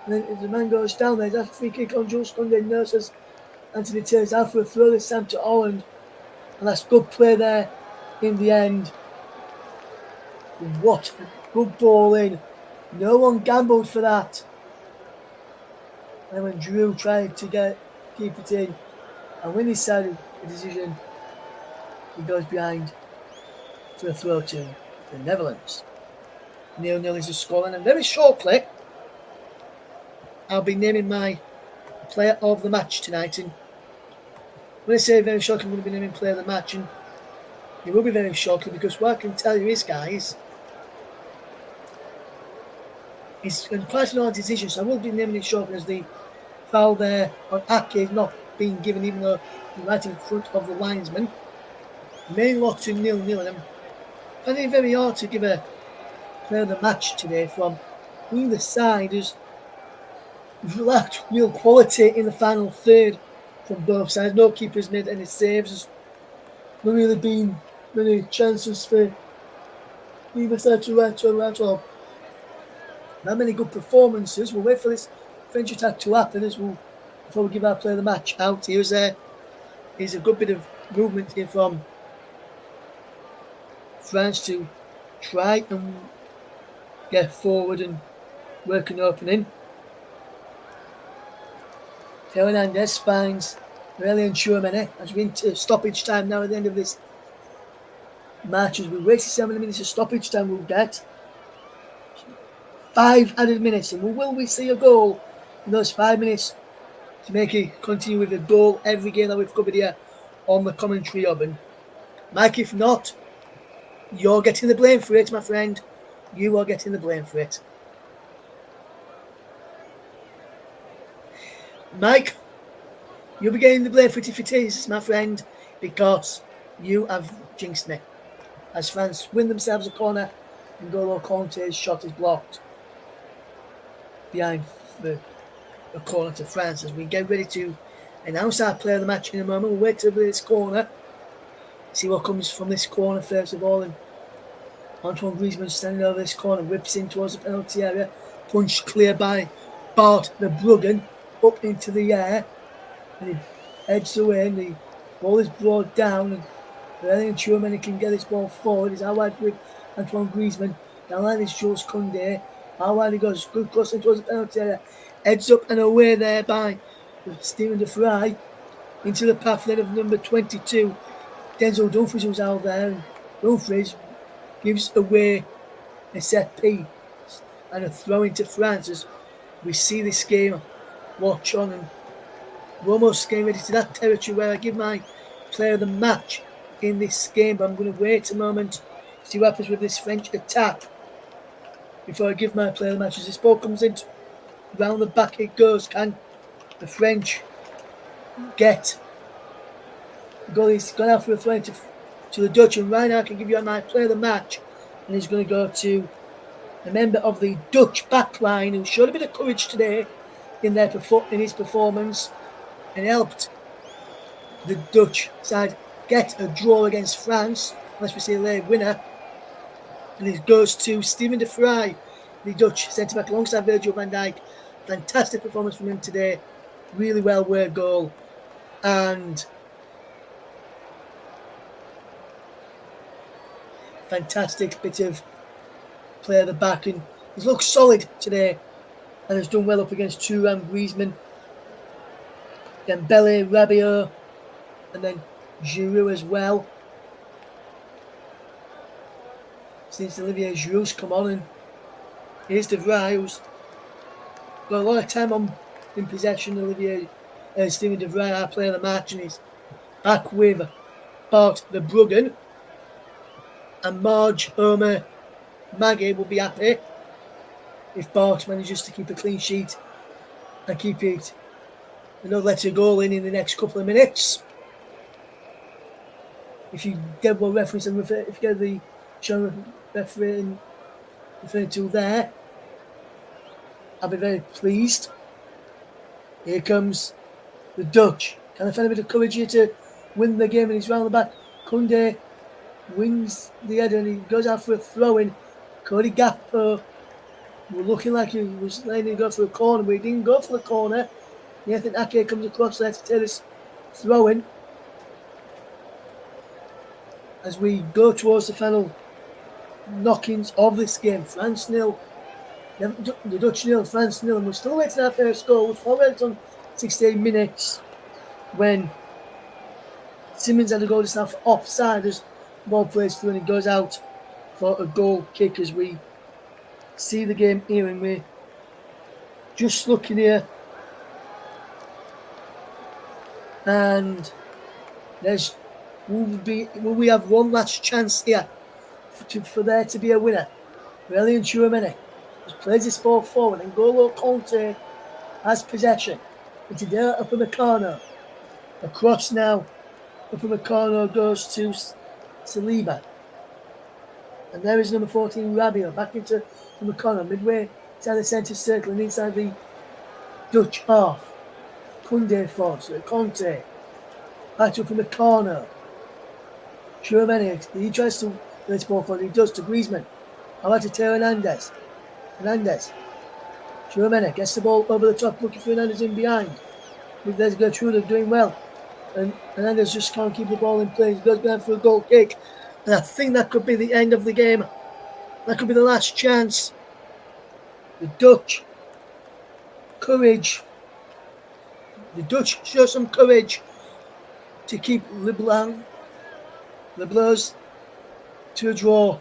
Speaker 1: And then if the man goes down there, that's a free kick on Jules Koundé. Nurses Anthony Taylor's out for a throw this time to Holland. And that's good play there in the end. What good ball in. No one gambled for that. And when Giroud tried to keep it in, and when he decided the decision, he goes behind for a throw to the Netherlands. 0-0 is the scoreline, and very shortly, I'll be naming my player of the match tonight. And when I say very shortly, I'm going to be naming player of the match, and it will be very shortly because what I can tell you is, guys, it's quite an odd decision, so I will be naming it shortly as the foul there on Ake is not being given, even though he's right in front of the linesman. Main lock to 0-0, and I'm finding it very hard to give a player of the match today from either side, as we've lacked real quality in the final third from both sides. No keepers made any saves. There's not really been many chances for either side to turn around. Or not many good performances. We'll wait for this French attack to happen before we give our player of the match out. Here's a good bit of movement here from France to try and get forward and work an opening. Theo Hernandez finds Aurelien Tchouameni as we're into stoppage time now at the end of this match. As we wasted 7 minutes of stoppage time, we'll get 5 added minutes. And will we see a goal in those 5 minutes to make it continue with a goal every game that we've covered here on the commentary hub? And Mike, if not, you're getting the blame for it, my friend. You are getting the blame for it. Mike, you'll be getting the blame for it if it is, my friend, because you have jinxed me. As France win themselves a corner, and N'Golo Kanté's shot is blocked behind the corner to France. As we get ready to announce our player of the match in a moment, we'll wait till this corner, see what comes from this corner first of all. And Antoine Griezmann standing over this corner, whips in towards the penalty area, punched clear by Bart Verbruggen up into the air, and he edges away, and the ball is brought down, and Aurelien Tchouameni can get this ball forward. He's out wide with Antoine Griezmann. Down line is Jules Koundé. Out wide he goes, good crossing towards the penalty area, edged up and away there by Stephen de Vrij into the path then of number 22, Denzel Dumfries, was out there, and Dumfries gives away a set piece and a throw into France. As we see this game watch on, and we're almost getting ready to that territory where I give my player of the match in this game, but I'm going to wait a moment to see what happens with this French attack before I give my player of the match. As this ball comes in, round the back it goes. Can the French get goal? He's gone out for a throw to the Dutch, and right now I can give you my player of the match, and he's going to go to a member of the Dutch backline who showed a bit of courage today in his performance and helped the Dutch side get a draw against France, unless we see a late winner. And it goes to Stephen de Vrij, the Dutch centre-back, alongside Virgil van Dijk. Fantastic performance from him today. Really well worked goal. And fantastic bit of play at the back. And he's looked solid today and has done well up against Thuram, Griezmann, Dembele, Rabiot, and then Giroud as well. Since Olivier Giroud's come on, and here's de Vrij, who's got a lot of time in possession. Steven de Vrij, our player of the match, and he's back with Bart Verbruggen. And Marge, Homer, Maggie will be happy if Bart manages to keep a clean sheet and keep it and not let a goal in the next couple of minutes. If you get one reference and if you get the show referring to there, I'll be very pleased. Here comes the Dutch. Can they find a bit of courage here to win the game? And he's round the back. Koundé wins the header and he goes out for a throw-in. Cody Gakpo were looking like he was letting him go for a corner, but he didn't go for the corner. Nathan Ake comes across there to take this throw-in. As we go towards the final knockings of this game, France 0, the Dutch 0, France 0, and we're still waiting our first goal. We've already done 16 minutes when Simmons had a goal just now for offside as the ball plays through and he goes out for a goal kick as we see the game here, and we're just looking here and will we have one last chance here for there to be a winner. Aurélien Tchouameni plays this ball forward and N'Golo Kanté has possession. Itadera Upamecano across now. Upamecano goes to Saliba. And there is number 14, Rabiot, back into Upamecano, midway inside the centre circle and inside the Dutch half. Koundé force, Kanté, back to Upamecano. Tchouameni, he tries to let this ball forward, he does to Griezmann. How about to Teo Hernandez? Tchouameni gets the ball over the top, looking for Hernandez in behind. There's Gertrude doing well. And Hernandez just can't keep the ball in play. He goes behind for a goal kick. And I think that could be the end of the game. That could be the last chance. The Dutch courage. The Dutch show some courage to keep Les Bleus to a draw.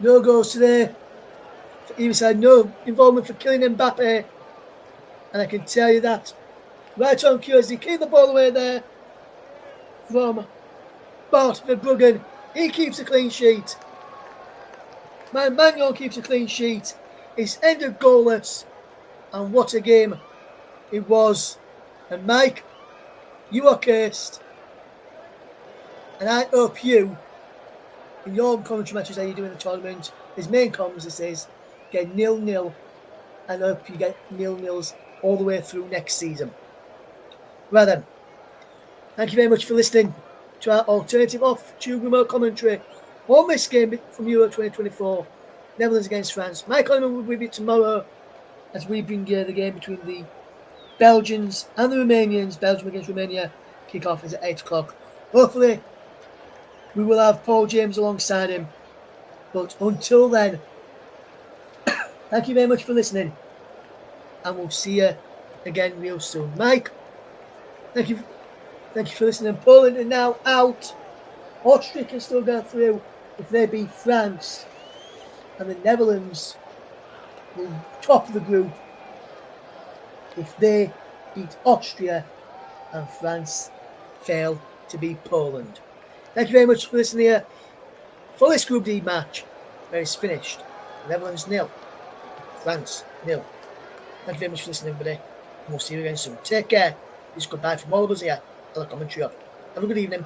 Speaker 1: No goals today for either side. No involvement for Kylian Mbappe. And I can tell you that right on cue as he keep the ball away there from Bart Verbruggen. He keeps a clean sheet. Magnon keeps a clean sheet. It's ended goalless. And what a game it was. And Mike, you are cursed. And I hope you, in your commentary matches that you do in the tournament, his main comms this is, get 0-0. And I hope you get 0-0s all the way through next season. Well then, thank you very much for listening to our alternative off-tube remote commentary on this game from Euro 2024, Netherlands against France. Mike Coleman will be with you tomorrow as we bring the game between the Belgians and the Romanians. Belgium against Romania. Kick-off is at 8 o'clock. Hopefully, we will have Paul James alongside him. But until then, thank you very much for listening. And we'll see you again real soon. Mike, thank you for listening. Poland are now out. Austria can still go through if they beat France. And the Netherlands will top the group if they beat Austria and France fail to beat Poland. Thank you very much for listening here for this Group D match where it's finished. Netherlands 0, France 0. Thank you very much for listening, everybody. And we'll see you again soon. Take care. It's goodbye from all of us here at the commentary. Have a good evening.